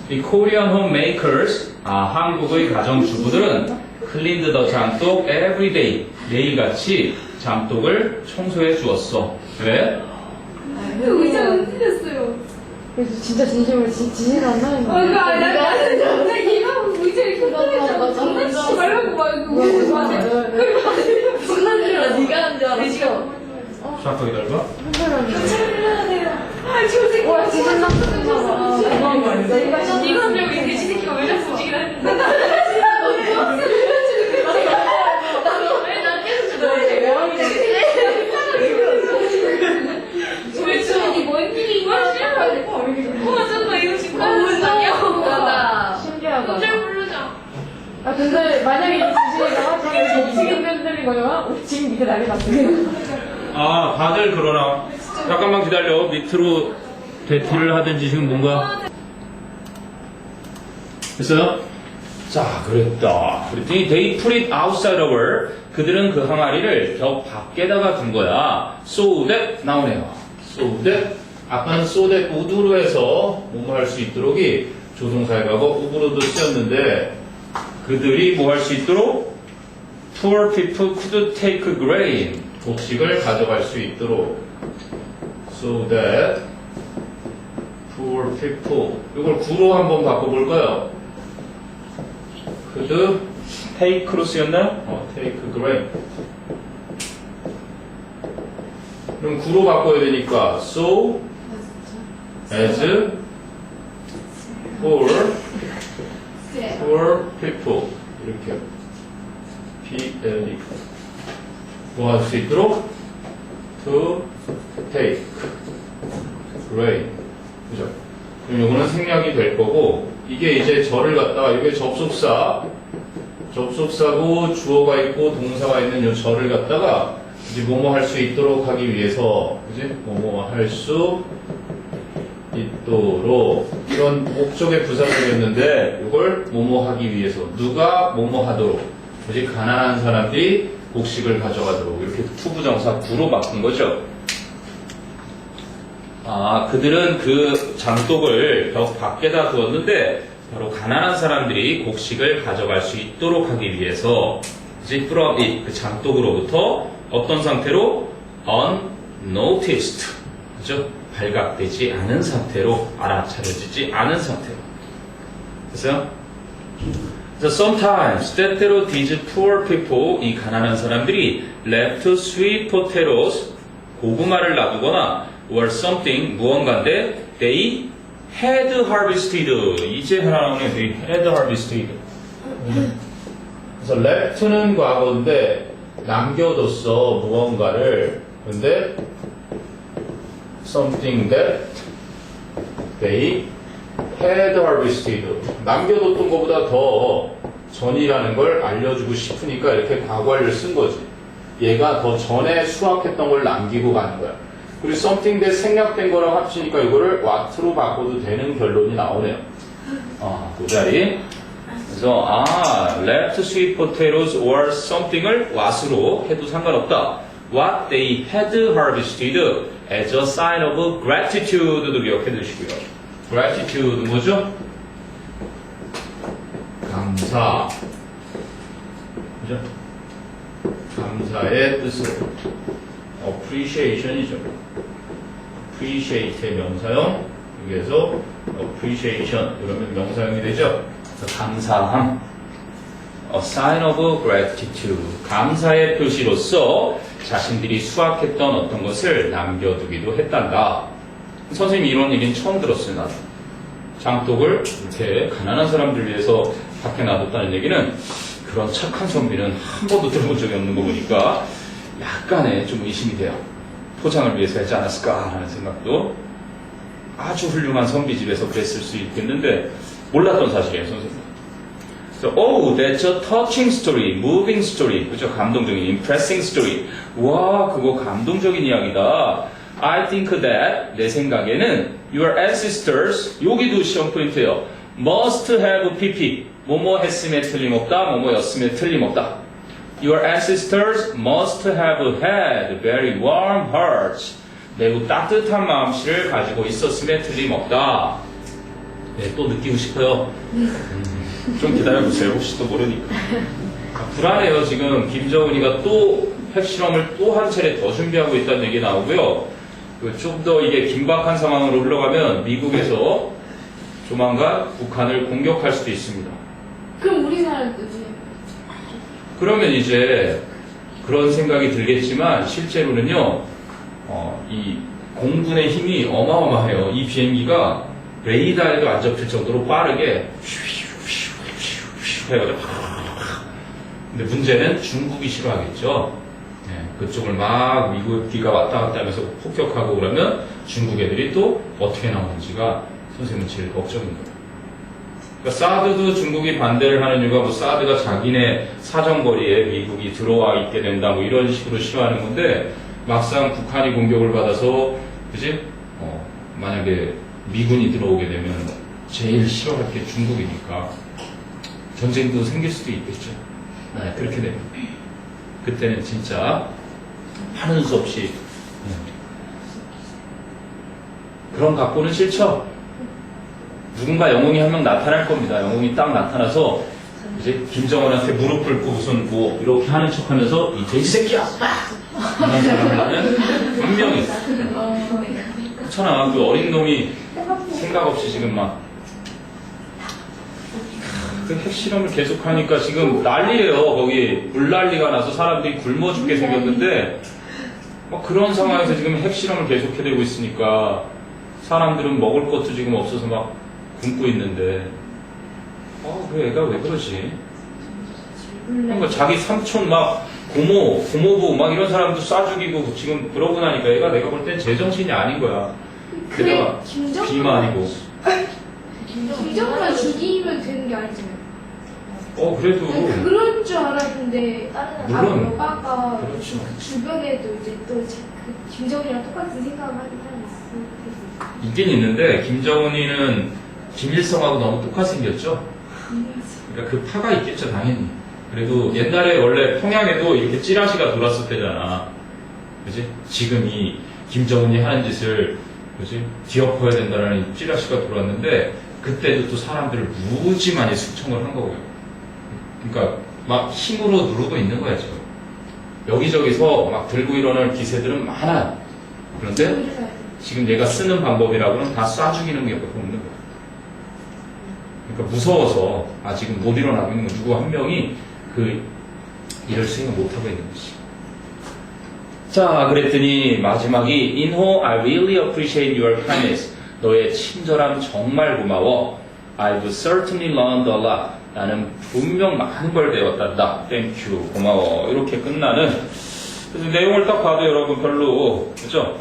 이 Korean homemakers, 한국의 가정주부들은 cleaned the 장독 every day, 매일같이 장독을 청소해 주었어. 왜? 의자가 흔들렸어요. 그래서 진짜 진심으로 지진 안 나는 거야. 나 이거 의자 이렇게 흔들렸잖아. 장난치지 말라고 막 이거 왜 맞아? 장난이라 네가 한 줄 알았어. 잠깐 기다려봐. 흔들었는데. 저 새끼. 와 지진 났었나 봐. 이거 하려고 이 돼지 새끼가 왜 자꾸 움직이나 했는데. 왜 난 계속 이 뭔일이 이거야? 잠깐 이거 지금 아니야? 신기하다. 잘 모르자. 근데 만약에 이 지진이가 지금 흔들린 거면 지금 밑에 난리 났어요. 다들 그러나. 잠깐만 기다려. 밑으로 대티를 하든지 지금 뭔가. 됐어요? 자, 그랬다. 그랬더니 they put it outside our. 그들은 그 항아리를 벽 밖에다가 둔 거야. So that 나오네요. So that. 아까는 so that would로 해서 뭐뭐 할 수 있도록이 조동사에 가고 would도 쓰였는데 그들이 뭐 할 수 있도록 poor people could take grain. 곡식을 가져갈 수 있도록. So that poor people. 이걸 구로 한번 바꿔볼까요? could take로 쓰였나요? take grain. 그럼 구로 바꿔야 되니까 so as poor people 이렇게 PLE 뭐 할 수 있도록 to take rain. 그죠? 그럼 요거는 생략이 될 거고, 이게 이제 저를 갖다가, 이게 접속사고 주어가 있고 동사가 있는 요 저를 갖다가 이제 뭐뭐 할 수 있도록 하기 위해서, 그지? 뭐뭐 할 수 있도록 이런 목적의 부사절이었는데 이걸 뭐뭐 하기 위해서 누가 뭐뭐 하도록, 그지? 가난한 사람들이 곡식을 가져가도록 이렇게 투부정사 구로 바꾼 거죠. 아, 그들은 그 장독을 벽 밖에다 두었는데 바로 가난한 사람들이 곡식을 가져갈 수 있도록 하기 위해서, 그지? from it, 그 장독으로부터 어떤 상태로? unnoticed, 그죠? 발각되지 않은 상태로, 알아차려지지 않은 상태로. 그래서 sometimes, 때때로 these poor people, 이 가난한 사람들이 left sweet potatoes, 고구마를 놔두거나 or something, 무언가인데 they had harvested, 이제 하나 나오네. they had harvested. 그래서 left는 과거인데 남겨뒀어 무언가를. 근데 something that they had harvested, 남겨뒀던 것보다 더 전이라는 걸 알려주고 싶으니까 이렇게 과거를 쓴 거지. 얘가 더 전에 수확했던 걸 남기고 가는 거야. 그리고 something that 생략된 거랑 합치니까 이거를 what로 바꿔도 되는 결론이 나오네요. 그 자리. 그래서 left sweet potatoes or something을 what으로 해도 상관없다. What they had harvested as a sign of gratitude도 기억해 두시고요. gratitude 뭐죠? 감사. 그죠? 감사의 뜻은 appreciation이죠. appreciate의 명사형, 여기에서 appreciation 그러면 명사형이 되죠. 그래서 감사함, a sign of gratitude, 감사의 표시로서 자신들이 수확했던 어떤 것을 남겨두기도 했단다. 선생님이 이런 얘기는 처음 들었어요. 나도. 장독을 이렇게 가난한 사람들 위해서 밖에 놔뒀다는 얘기는, 그런 착한 선비는 한 번도 들어본 적이 없는 거 보니까 약간의 좀 의심이 돼요. 포장을 위해서 하지 않았을까 하는 생각도. 아주 훌륭한 선비 집에서 그랬을 수 있겠는데 몰랐던 사실이에요, 선생님. So, oh, that's a touching story, moving story. 그죠? 감동적인, impressing story. 와, 그거 감동적인 이야기다. I think that, 내 생각에는 your ancestors, 여기도 시험 포인트예요. must have pp. 뭐뭐 했음에 틀림없다, 뭐뭐였음에 틀림없다. Your ancestors must have had very warm hearts. 매우 따뜻한 마음씨를 가지고 있었음에 틀림없다. 네, 또 느끼고 싶어요. 좀 기다려보세요. 혹시 또 모르니까. 불안해요. 지금 김정은이가 또 핵실험을 또 한 차례 더 준비하고 있다는 얘기 나오고요. 좀 더 이게 긴박한 상황으로 흘러가면 미국에서 조만간 북한을 공격할 수도 있습니다. 그럼 우리나라도 이제 그러면 이제 그런 생각이 들겠지만 실제로는요, 이 공군의 힘이 어마어마해요. 이 비행기가 레이더에도 안 잡힐 정도로 빠르게 해가지고. 근데 문제는 중국이 싫어하겠죠. 네, 그쪽을 막 미국기가 왔다 갔다 하면서 폭격하고 그러면 중국 애들이 또 어떻게 나오는지가 선생님은 제일 걱정인 거예요. 그러니까 사드도 중국이 반대를 하는 이유가 뭐 사드가 자기네 사정거리에 미국이 들어와 있게 된다 뭐 이런 식으로 싫어하는 건데, 막상 북한이 공격을 받아서, 그지? 만약에 미군이 들어오게 되면 제일 싫어할 게 중국이니까 전쟁도 생길 수도 있겠죠. 네, 그렇게 되면 그때는 진짜 하는 수 없이 그런 각오는 싫죠. 누군가 영웅이 한 명 나타날 겁니다. 영웅이 딱 나타나서 이제 김정은한테 무릎 꿇고 무슨 뭐 이렇게 하는 척하면서 이 돼지 새끼야! 이런 사람을 나는 분명히 그렇잖아. 그 어린 놈이 생각 없이 지금 막 그 핵실험을 계속하니까 지금 난리예요. 거기 물난리가 나서 사람들이 굶어 죽게 생겼는데 막 그런 상황에서 지금 핵실험을 계속해내고 있으니까 사람들은 먹을 것도 지금 없어서 막 굶고 있는데 그 애가 왜 그러지? 그러니까 자기 삼촌 막 고모부 막 이런 사람도 쏴 죽이고 지금 그러고 나니까 얘가 내가 볼 땐 제정신이 아닌 거야. 게다가 비만이고. 김정만 죽이면 되는 게 아니잖아요. 그래도 그런 줄 알았는데 물론. 오빠가 그렇죠. 그 주변에도 이제 또 그 김정이랑 똑같은 생각을 하는 사람이 있어. 있긴 있는데 김정은이는 김일성하고 너무 똑같이 생겼죠. 그러니까 그 파가 있겠죠 당연히. 그래도 옛날에 원래 평양에도 이렇게 찌라시가 돌았을 때잖아. 그지? 지금 이 김정은이 하는 짓을 그지? 뒤엎어야 된다는 찌라시가 돌았는데 그때도 또 사람들을 무지 많이 숙청을 한 거고요. 그러니까 막 힘으로 누르고 있는 거야 지금. 여기저기서 막 들고 일어날 기세들은 많아. 그런데 지금 얘가 쓰는 방법이라고는 다 쏴 죽이는 게 없는 거야. 그러니까 무서워서 지금 못 일어나고 있는 거 누구 한 명이 그 일을 수행을 못 하고 있는 거지. 자, 그랬더니 마지막이 인호, I really appreciate your kindness. 너의 친절함 정말 고마워. I've certainly learned a lot. 나는 분명 많은 걸 배웠단다. Thank you. 고마워. 이렇게 끝나는. 그래서 내용을 딱 봐도 여러분 별로 그죠?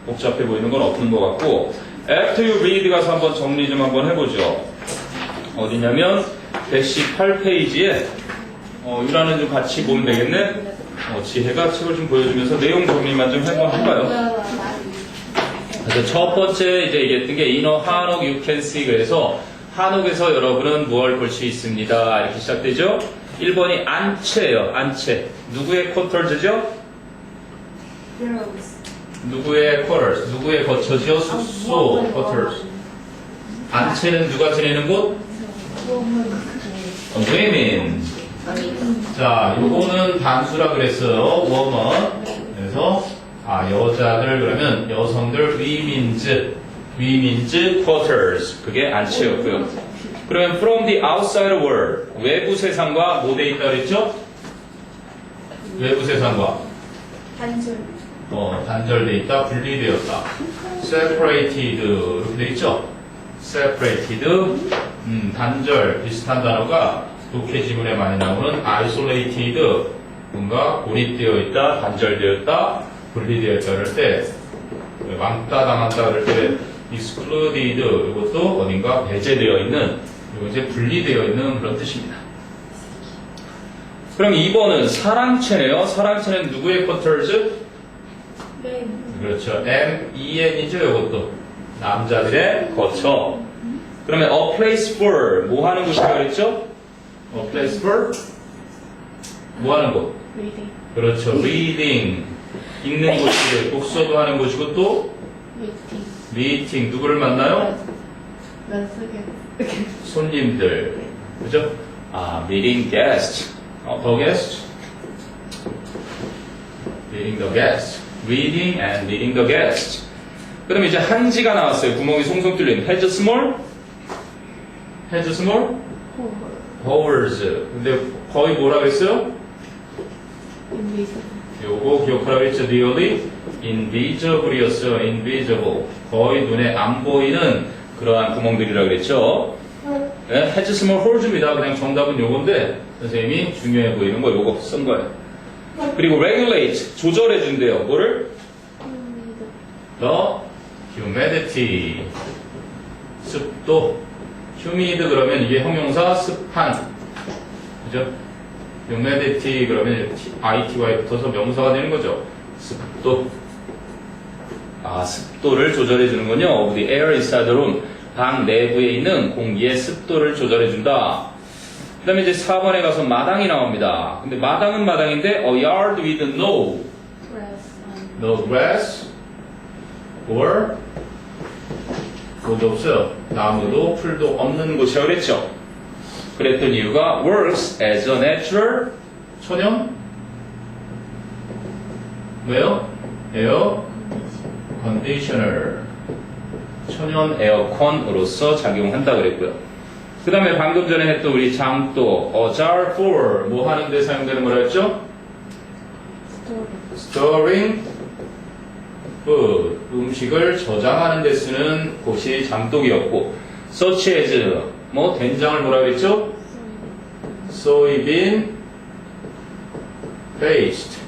복잡해 보이는 건 없는 것 같고 After you read 가서 한번 정리 좀 한번 해보죠. 어디냐면 118페이지에 유라는 좀 같이 보면 되겠네. 지혜가 책을 좀 보여주면서 내용 정리만 좀 한번 해봐요. 그래서 첫 번째 이제 얘기했던 게 인어 한옥 you can see. 그래서 한옥에서 여러분은 무엇을 볼 수 있습니다. 이렇게 시작되죠. 1번이 안채예요. 안채. 누구의 쿼터즈죠? 누구의 quarters? 누구의 거처죠? 숙소 quarters. 안채는 누가 지내는 곳? women. 자, 요거는 단수라 그랬어요. woman. 그래서 여자들 그러면 여성들 women's quarters. 그게 안채였고요. 그러면 from the outside world. 외부 세상과 뭐 돼 있다 그랬죠? 외부 세상과 단절돼 있다, 분리되었다. separated 이렇게 돼 있죠? separated 단절 비슷한 단어가 독해 지문에 많이 나오는 isolated 뭔가 고립되어 있다, 단절되었다, 분리되어 있다 그럴 때 왕따 당한다 그럴 때 excluded 이것도 어딘가 배제되어 있는 이거 이제 분리되어 있는 그런 뜻입니다. 그럼 2번은 사랑채네요. 사랑채는 누구의 quarters? 그렇죠. M-E-N이죠, 이것도. 남자들의 거처. 그러면 a place for, 뭐 하는 곳이라고 그랬죠? a place for? 뭐 하는 곳? reading. 그렇죠. reading. 읽는 곳이고, 독서도 하는 곳이고, 또? meeting. 누구를 만나요? 손님들. 그죠? meeting guest. the guest. meeting the guest. reading and meeting the guest. 그럼 이제 한지가 나왔어요. 구멍이 송송 뚫린. has small? has small? holes. 근데 거의 뭐라 그랬어요? 요거 기억하라고 그랬죠. nearly invisible이었어요. invisible. 거의 눈에 안 보이는 그러한 구멍들이라고 그랬죠. 네, has small holes입니다. 그냥 정답은 요건데 선생님이 중요해 보이는 거 요거 쓴 거예요. 그리고 regulate, 조절해준대요. 뭐를? The humidity, 습도. humid 그러면 이게 형용사 습한. 그죠? humidity 그러면 ITY 붙어서 명사가 되는 거죠. 습도. 습도를 조절해주는군요. of the air inside the room. 방 내부에 있는 공기의 습도를 조절해준다. 그 다음에 이제 4번에 가서 마당이 나옵니다. 근데 마당은 마당인데 a yard with no grass or 뭐도 없어요. 나무도 풀도 없는 곳이라고 그랬죠. 그랬던 이유가 works as a natural 천연 왜요? air conditioner 천연 에어컨으로서 작용한다 그랬고요. 그 다음에 방금 전에 했던 우리 장도 a jar for 뭐 하는데 사용되는 거라 했죠? storing food 음식을 저장하는 데 쓰는 곳이 장독이었고 such as 뭐 된장을 뭐라 그랬죠? soybean paste.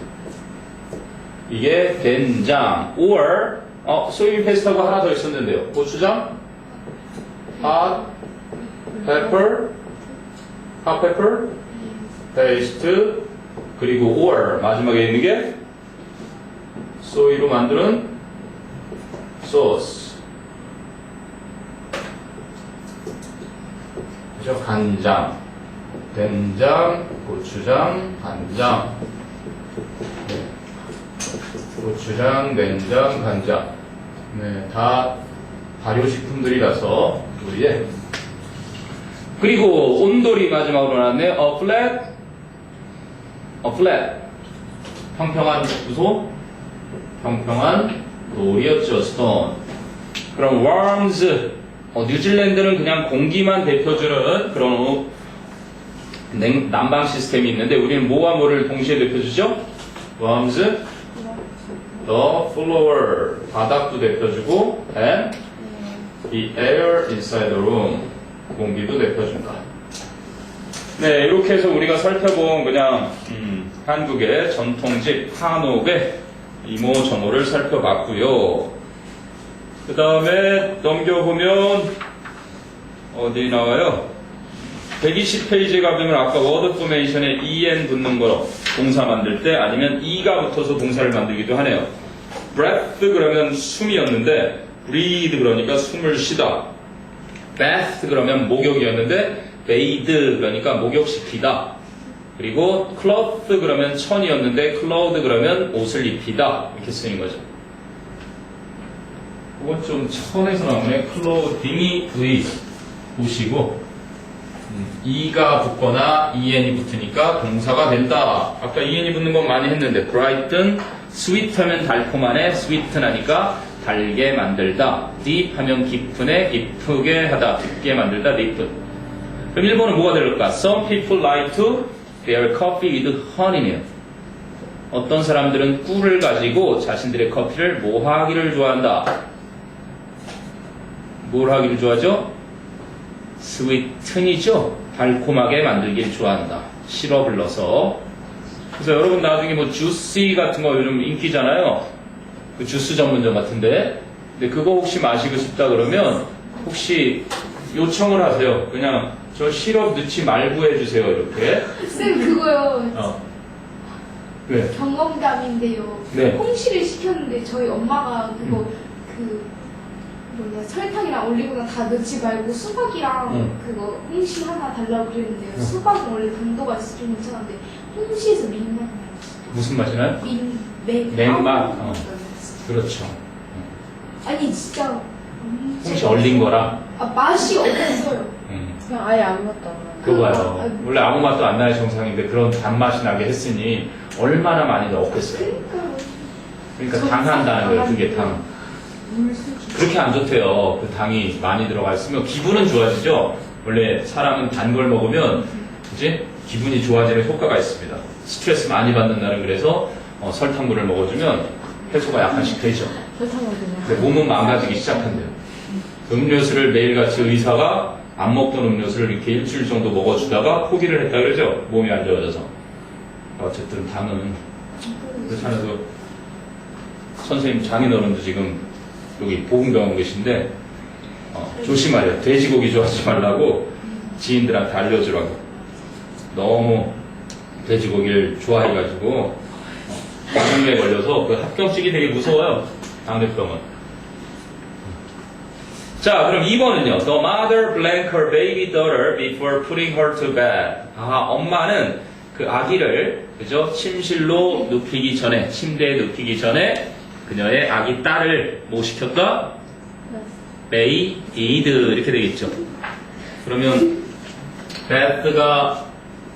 이게 된장. or, 소이빈 페이스트하고 하나 더 있었는데요. 고추장, hot pepper, paste, 그리고 or, 마지막에 있는 게 소이로 만드는 소스. 그죠? 간장, 된장, 고추장, 간장. 네. 고추장, 된장, 간장. 네, 다 발효식품들이라서 우리의. 그리고 온돌이 마지막으로 나왔네. a flat. 평평한 부소, 평평한 돌이었죠. stone. 그럼 worms. 뉴질랜드는 그냥 공기만 대표주는 그런 난방 시스템이 있는데 우리는 뭐와 뭐를 동시에 대표주죠? worms, the floor, 바닥도 대표주고, and the air inside the room, 공기도 대표준다. 네, 이렇게 해서 우리가 살펴본 그냥 한국의 전통집 한옥의 이모저모를 살펴봤고요. 그 다음에 넘겨보면 어디 나와요? 120페이지에 가보면 아까 워드 포메이션에 en 붙는 거로 동사 만들 때 아니면 e가 붙어서 동사를 만들기도 하네요. breath 그러면 숨이었는데 breathe 그러니까 숨을 쉬다. bath 그러면 목욕이었는데 bathe 그러니까 목욕시키다. 그리고 cloth 그러면 천이었는데 clothe 그러면 옷을 입히다. 이렇게 쓰인 거죠. 그건 좀 천에서 나오네. clothing이 V 보시고 e가 붙거나 en이 붙으니까 동사가 된다. 아까 en이 붙는 건 많이 했는데 brighten, sweet 하면 달콤하네. sweeten 하니까 달게 만들다. deep 하면 깊은에 깊게 하다. 깊게 만들다. deep. 그럼 1번은 뭐가 들을까? Some people like to their coffee with honey네요. 어떤 사람들은 꿀을 가지고 자신들의 커피를 뭐 하기를 좋아한다. 뭘 하기를 좋아하죠? 스위튼이죠. 달콤하게 만들길 좋아한다. 시럽을 넣어서. 그래서 여러분 나중에 뭐 주시 같은 거 요즘 인기잖아요. 그 주스 전문점 같은데. 근데 그거 혹시 마시고 싶다 그러면 혹시 요청을 하세요. 그냥 저 시럽 넣지 말고 해주세요. 이렇게. 쌤 그거요. 왜? 경험담인데요. 네. 홍시를 시켰는데 저희 엄마가 그거 설탕이랑 올리고당 다 넣지 말고 수박이랑 그거 홍시 하나 달라고 그랬는데요. 수박은 원래 당도가 있어서 좀 괜찮은데 홍시에서 민맛 나요. 무슨 맛이 나요? 맨맛. 그렇죠. 아니 진짜 홍시 얼린 거라. 맛이 없어요. 그냥 아예 아무것도 안 나요. 그거 봐요. 원래 아무 맛도 안 나야 정상인데 그런 단맛이 나게 했으니 얼마나 많이 넣었겠어요. 그러니까 당한다는 거예요. 그게 당. 그렇게 안 좋대요. 그 당이 많이 들어가 있으면 기분은 좋아지죠. 원래 사람은 단 걸 먹으면 이제 기분이 좋아지는 효과가 있습니다. 스트레스 많이 받는 날은 그래서 설탕물을 먹어주면 해소가 약간씩 되죠. 설탕을 그냥. 근데 몸은 망가지기 시작한대요. 음료수를 매일같이 의사가 안 먹던 음료수를 이렇게 일주일 정도 먹어주다가 포기를 했다 그러죠. 몸이 안 좋아져서. 어쨌든 당은 그렇잖아요. 선생님 장인어른도 지금 여기 보건병원 계신데 조심하래요. 돼지고기 좋아하지 말라고 지인들한테 알려주라고. 너무 돼지고기를 좋아해가지고 당뇨에 걸려서 그 합병증이 되게 무서워요. 당뇨병은. 자, 그럼 2번은요. The mother blanked her baby daughter before putting her to bed. 엄마는 그 아기를 그죠? 침실로 눕히기 전에, 침대에 눕히기 전에 그녀의 아기 딸을 뭐 시켰다? bathed 이렇게 되겠죠. 그러면 bath가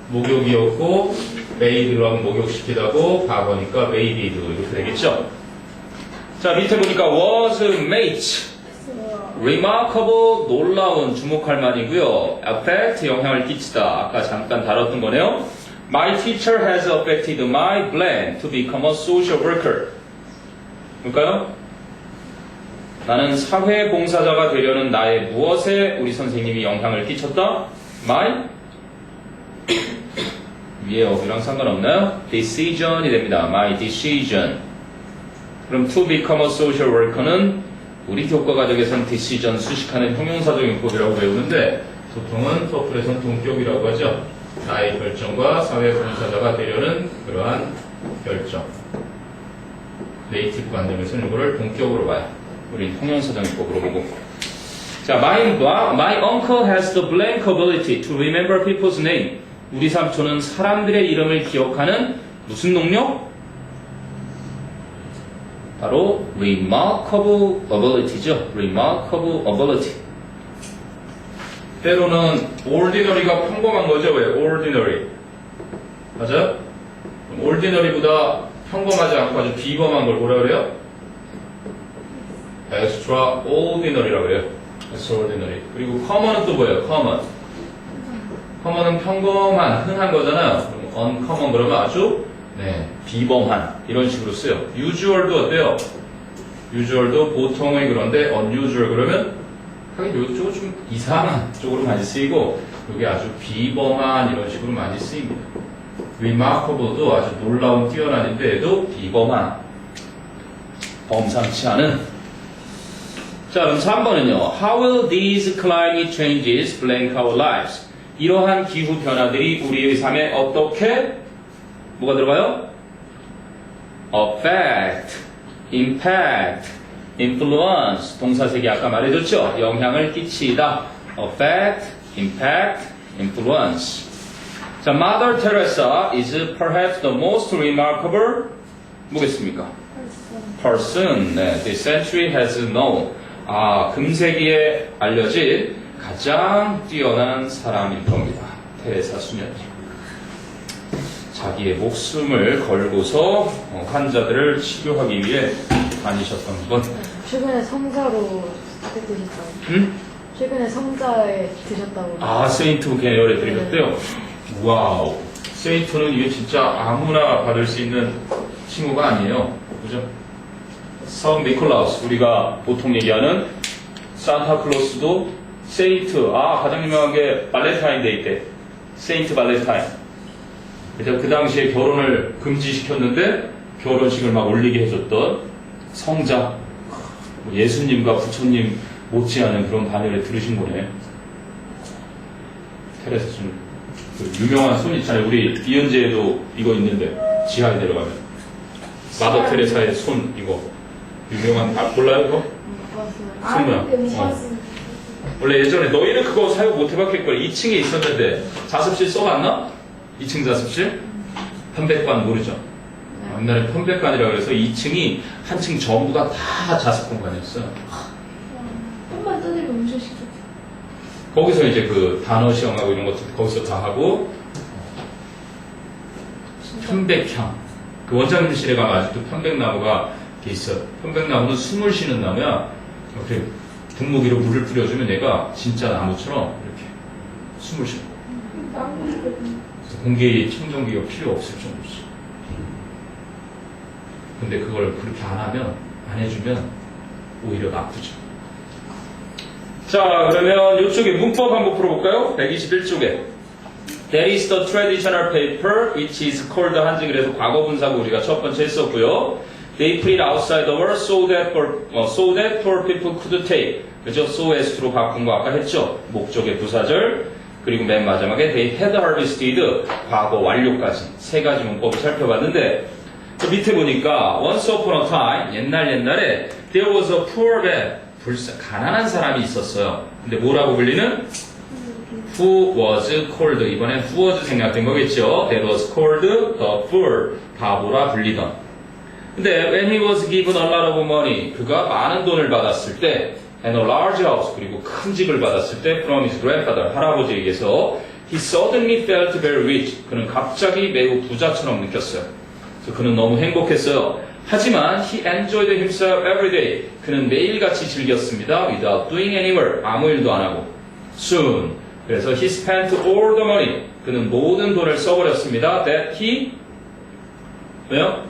목욕이었고 bath로 하면 목욕시키다고 과거니까 bathed 이렇게 되겠죠. 자, 밑에 보니까 was made remarkable 놀라운 주목할 만이고요. affect 영향을 끼치다. 아까 잠깐 다뤘던 거네요. My teacher has affected my plan to become a social worker. 볼까요? 나는 사회봉사자가 되려는 나의 무엇에 우리 선생님이 영향을 끼쳤다? My 위에 of이랑 상관없나요? decision이 됩니다. my decision. 그럼 to become a social worker는 우리 교과 과정에서는 decision 수식하는 형용사적 용법이라고 배우는데 보통은 토플에서는 동격이라고 하죠. 나의 결정과 사회 봉사자가 되려는 그러한 결정. 네이티브 관점에서는 이거를 동격으로 봐요. 우리 형용사적 용법으로 보고. 자, my uncle has the blank ability to remember people's name. 우리 삼촌은 사람들의 이름을 기억하는 무슨 능력? 바로 remarkable ability죠. remarkable ability. 때로는 ordinary가 평범한 거죠. 왜? ordinary. 맞아요? ordinary보다 평범하지 않고 아주 비범한 걸 뭐라 그래요? extraordinary라고 해요. extraordinary. 그리고 common은 또 뭐예요? common. common은 평범한, 흔한 거잖아요. 그럼 uncommon 그러면 아주 비범한 이런 식으로 써요. usual도 어때요? usual도 보통의 그런데 unusual 그러면 하긴 이쪽은 좀 이상한 쪽으로 많이 쓰이고 이게 아주 비범한 이런 식으로 많이 쓰입니다. remarkable도 아주 놀라운 뛰어난인데 얘도 비범한 범상치 않은. 자, 그럼 3번은요. How will these climate changes blank our lives? 이러한 기후 변화들이 우리의 삶에 어떻게 뭐가 들어가요? affect, impact, influence 동사색이 아까 말해줬죠? 영향을 끼치다. affect, impact, influence. 자, Mother Teresa is perhaps the most remarkable 뭐겠습니까? person this century has known. 금세기에 알려진 가장 뛰어난 사람일 겁니다. 테레사 수녀님. 자기의 목숨을 걸고서 환자들을 치료하기 위해 다니셨던 분. 최근에 성자로 선택되셨다고. 응? 최근에 성자에 드셨다고. 세인트 계열에 드리셨대요. 와우. 세인트는 이게 진짜 아무나 받을 수 있는 칭호가 아니에요. 그죠? 성 니콜라우스, 우리가 보통 얘기하는 산타클로스도 세인트, 가장 유명한 게 발렌타인데이 때 세인트 발렌타인. 그래서 그 당시에 결혼을 금지시켰는데 결혼식을 막 올리게 해줬던 성자, 예수님과 부처님 못지않은 그런 반열에 들으신 거네. 테레사 좀 유명한 손 있잖아요. 우리 이현재에도 이거 있는데 지하에 내려가면 마더 테레사의 손 이거 유명한 몰라요 이거? 봤어요. 근데 못 봤어요. 원래 예전에 너희는 그거 사용 못 해봤겠걸 2층에 있었는데 자습실 써봤나? 2층 자습실? 편백관 모르죠? 옛날에 편백관이라고 해서 2층이 한 층 전부가 다 자습 공간이었어요. 한번 떠들면 엄청 시끄럽죠. 거기서 이제 그 단어 시험하고 이런 것도 거기서 다 하고 편백향 그 원장님실에 가면 아직도 편백나무가 이렇게 있어요. 편백나무는 숨을 쉬는 나무야. 이렇게 분무기로 물을 뿌려주면 얘가 진짜 나무처럼 이렇게 숨을 쉬고 공기 청정기가 필요 없을 정도지. 근데 그걸 그렇게 안 해주면 오히려 나쁘죠. 자, 그러면 이쪽에 문법 한번 풀어볼까요? 121쪽에 That is the traditional paper which is called 한지 그래서 과거 분사구 우리가 첫 번째 했었고요. They put it outside the world so that poor people could take. 그죠? so as로 바꾼 거 아까 했죠? 목적의 부사절. 그리고 맨 마지막에 they had harvested 과거 완료까지 세 가지 문법을 살펴봤는데 그 밑에 보니까 once upon a time 옛날에 there was a poor man 가난한 사람이 있었어요. 근데 뭐라고 불리는? Who was called 이번엔 who was 생략된 거겠죠. That was called the fool 바보라 불리던. 근데 when he was given a lot of money 그가 많은 돈을 받았을 때 and a large house 그리고 큰 집을 받았을 때 from his grandfather 할아버지에게서 he suddenly felt very rich 그는 갑자기 매우 부자처럼 느꼈어요. 그래서 그는 너무 행복했어요. 하지만 he enjoyed himself every day 그는 매일같이 즐겼습니다. without doing any work 아무 일도 안 하고 soon 그래서 he spent all the money 그는 모든 돈을 써버렸습니다. that he 왜요?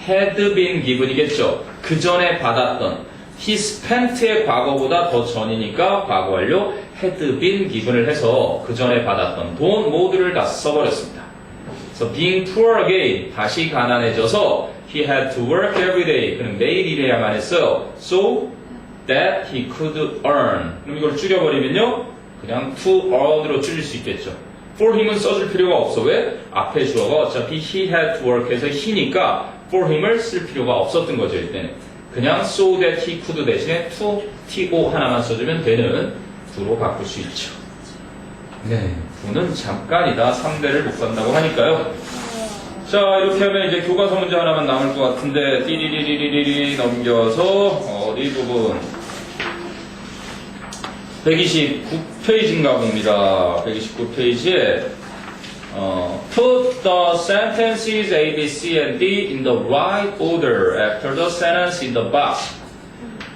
had been given이겠죠. 그 전에 받았던 he spent의 과거보다 더 전이니까 과거 완료 had been given을 해서 그 전에 받았던 돈 모두를 다 써버렸습니다. So being poor again, 다시 가난해져서 he had to work every day. 그는 매일 일해야만 했어요. So that he could earn. 그럼 이걸 줄여버리면요, 그냥 to earn으로 줄일 수 있겠죠. For him은 써줄 필요가 없어. 왜? 앞에 주어가 어차피 he had to work 해서 he니까 for him을 쓸 필요가 없었던 거죠, 이때는. 그냥 so that he could 대신에 to, to 하나만 써주면 되는 do로 바꿀 수 있죠. 네, do는 잠깐이다. 3대를 못 간다고 하니까요. 자, 이렇게 하면 이제 교과서 문제 하나만 남을 것 같은데, 띠리리리리리 넘겨서, 어디 부분? 129페이지인가 봅니다. 129페이지에, put the sentences A, B, C, and D in the right order after the sentence in the box.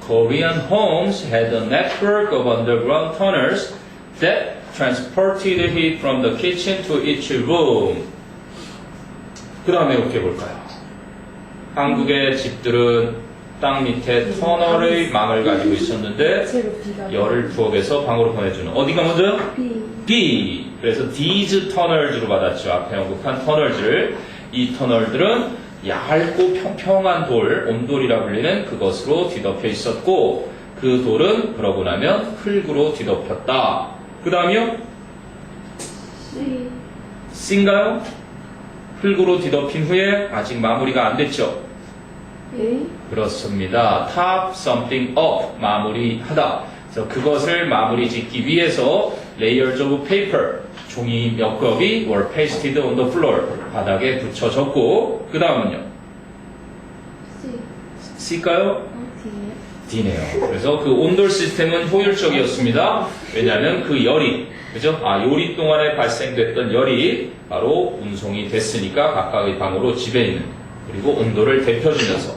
Korean homes had a network of underground tunnels that transported heat from the kitchen to each room. 그 다음에 이렇게 볼까요? 한국의 집들은 땅 밑에 터널의 망을 가지고 있었는데 열을 부업해서 방으로 보내주는 어디가 먼저요? B. 그래서 these tunnels로 받았죠. 앞에 언급한 터널들. 이 터널들은 얇고 평평한 돌, 온돌이라 불리는 그것으로 뒤덮여 있었고 그 돌은 그러고 나면 흙으로 뒤덮였다. 그 다음이요? C인가요? 흙으로 뒤덮인 후에 아직 마무리가 안 됐죠? 그렇습니다. top something up, 마무리하다. 그래서 그것을 마무리 짓기 위해서 layers of paper, 종이 몇 겹이 were pasted on the floor, 바닥에 붙여졌고 그 다음은요? C일까요? D네요. 그래서 그 온돌 시스템은 효율적이었습니다. 왜냐하면 그 열이, 그죠? 요리 동안에 발생됐던 열이 바로 운송이 됐으니까 각각의 방으로 집에 있는, 그리고 온도를 데펴주면서.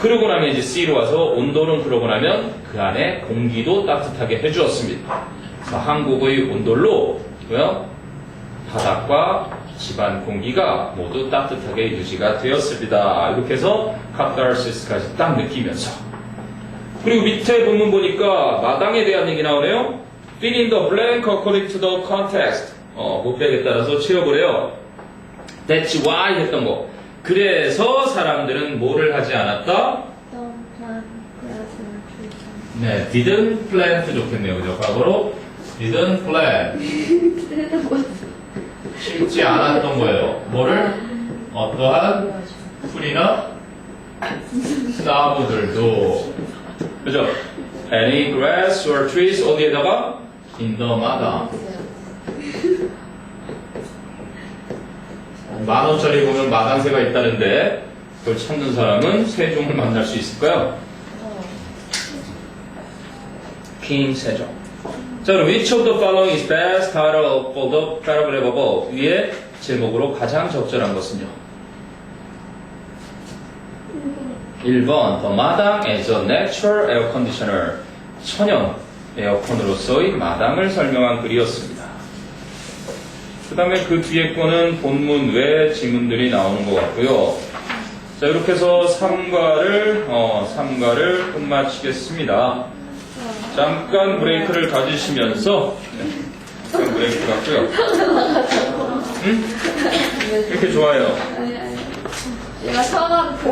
그러고 나면 이제 C로 와서 온돌은 그러고 나면 그 안에 공기도 따뜻하게 해주었습니다. 그래서 한국의 온돌로, 뭐요? 바닥과 집안 공기가 모두 따뜻하게 유지가 되었습니다. 이렇게 해서 카타르시스까지 딱 느끼면서. 그리고 밑에 본문 보니까 마당에 대한 얘기 나오네요. Fill in the blank according to the context. 목표에 따라서 채워을 해요. That's why 했던 거. 그래서 사람들은 뭐를 하지 않았다? 네, didn't plant 좋겠네요. 그죠? 과거로 didn't plant. 심지 않았던 거예요. 뭐를? 어떠한 풀이나 나무들도. 그죠? Any grass or trees 어디에다가? In the 마당. 10,000원짜리 보면 마당새가 있다는데 그걸 찾는 사람은 세 종을 만날 수 있을까요? 긴 세종. 자, 그럼 which of the following is best title for the paragraph above? 위에 제목으로 가장 적절한 것은요? 1번 The 마당 as a natural air conditioner. 천연 에어컨으로서의 마당을 설명한 글이었습니다. 그 다음에 그 뒤에 거는 본문 외 지문들이 나오는 것 같고요. 자, 이렇게 해서 3과를 끝마치겠습니다. 잠깐 브레이크를 가지시면서 잠깐 브레이크 갖고요. 응? 이렇게 좋아요. 얘가 처음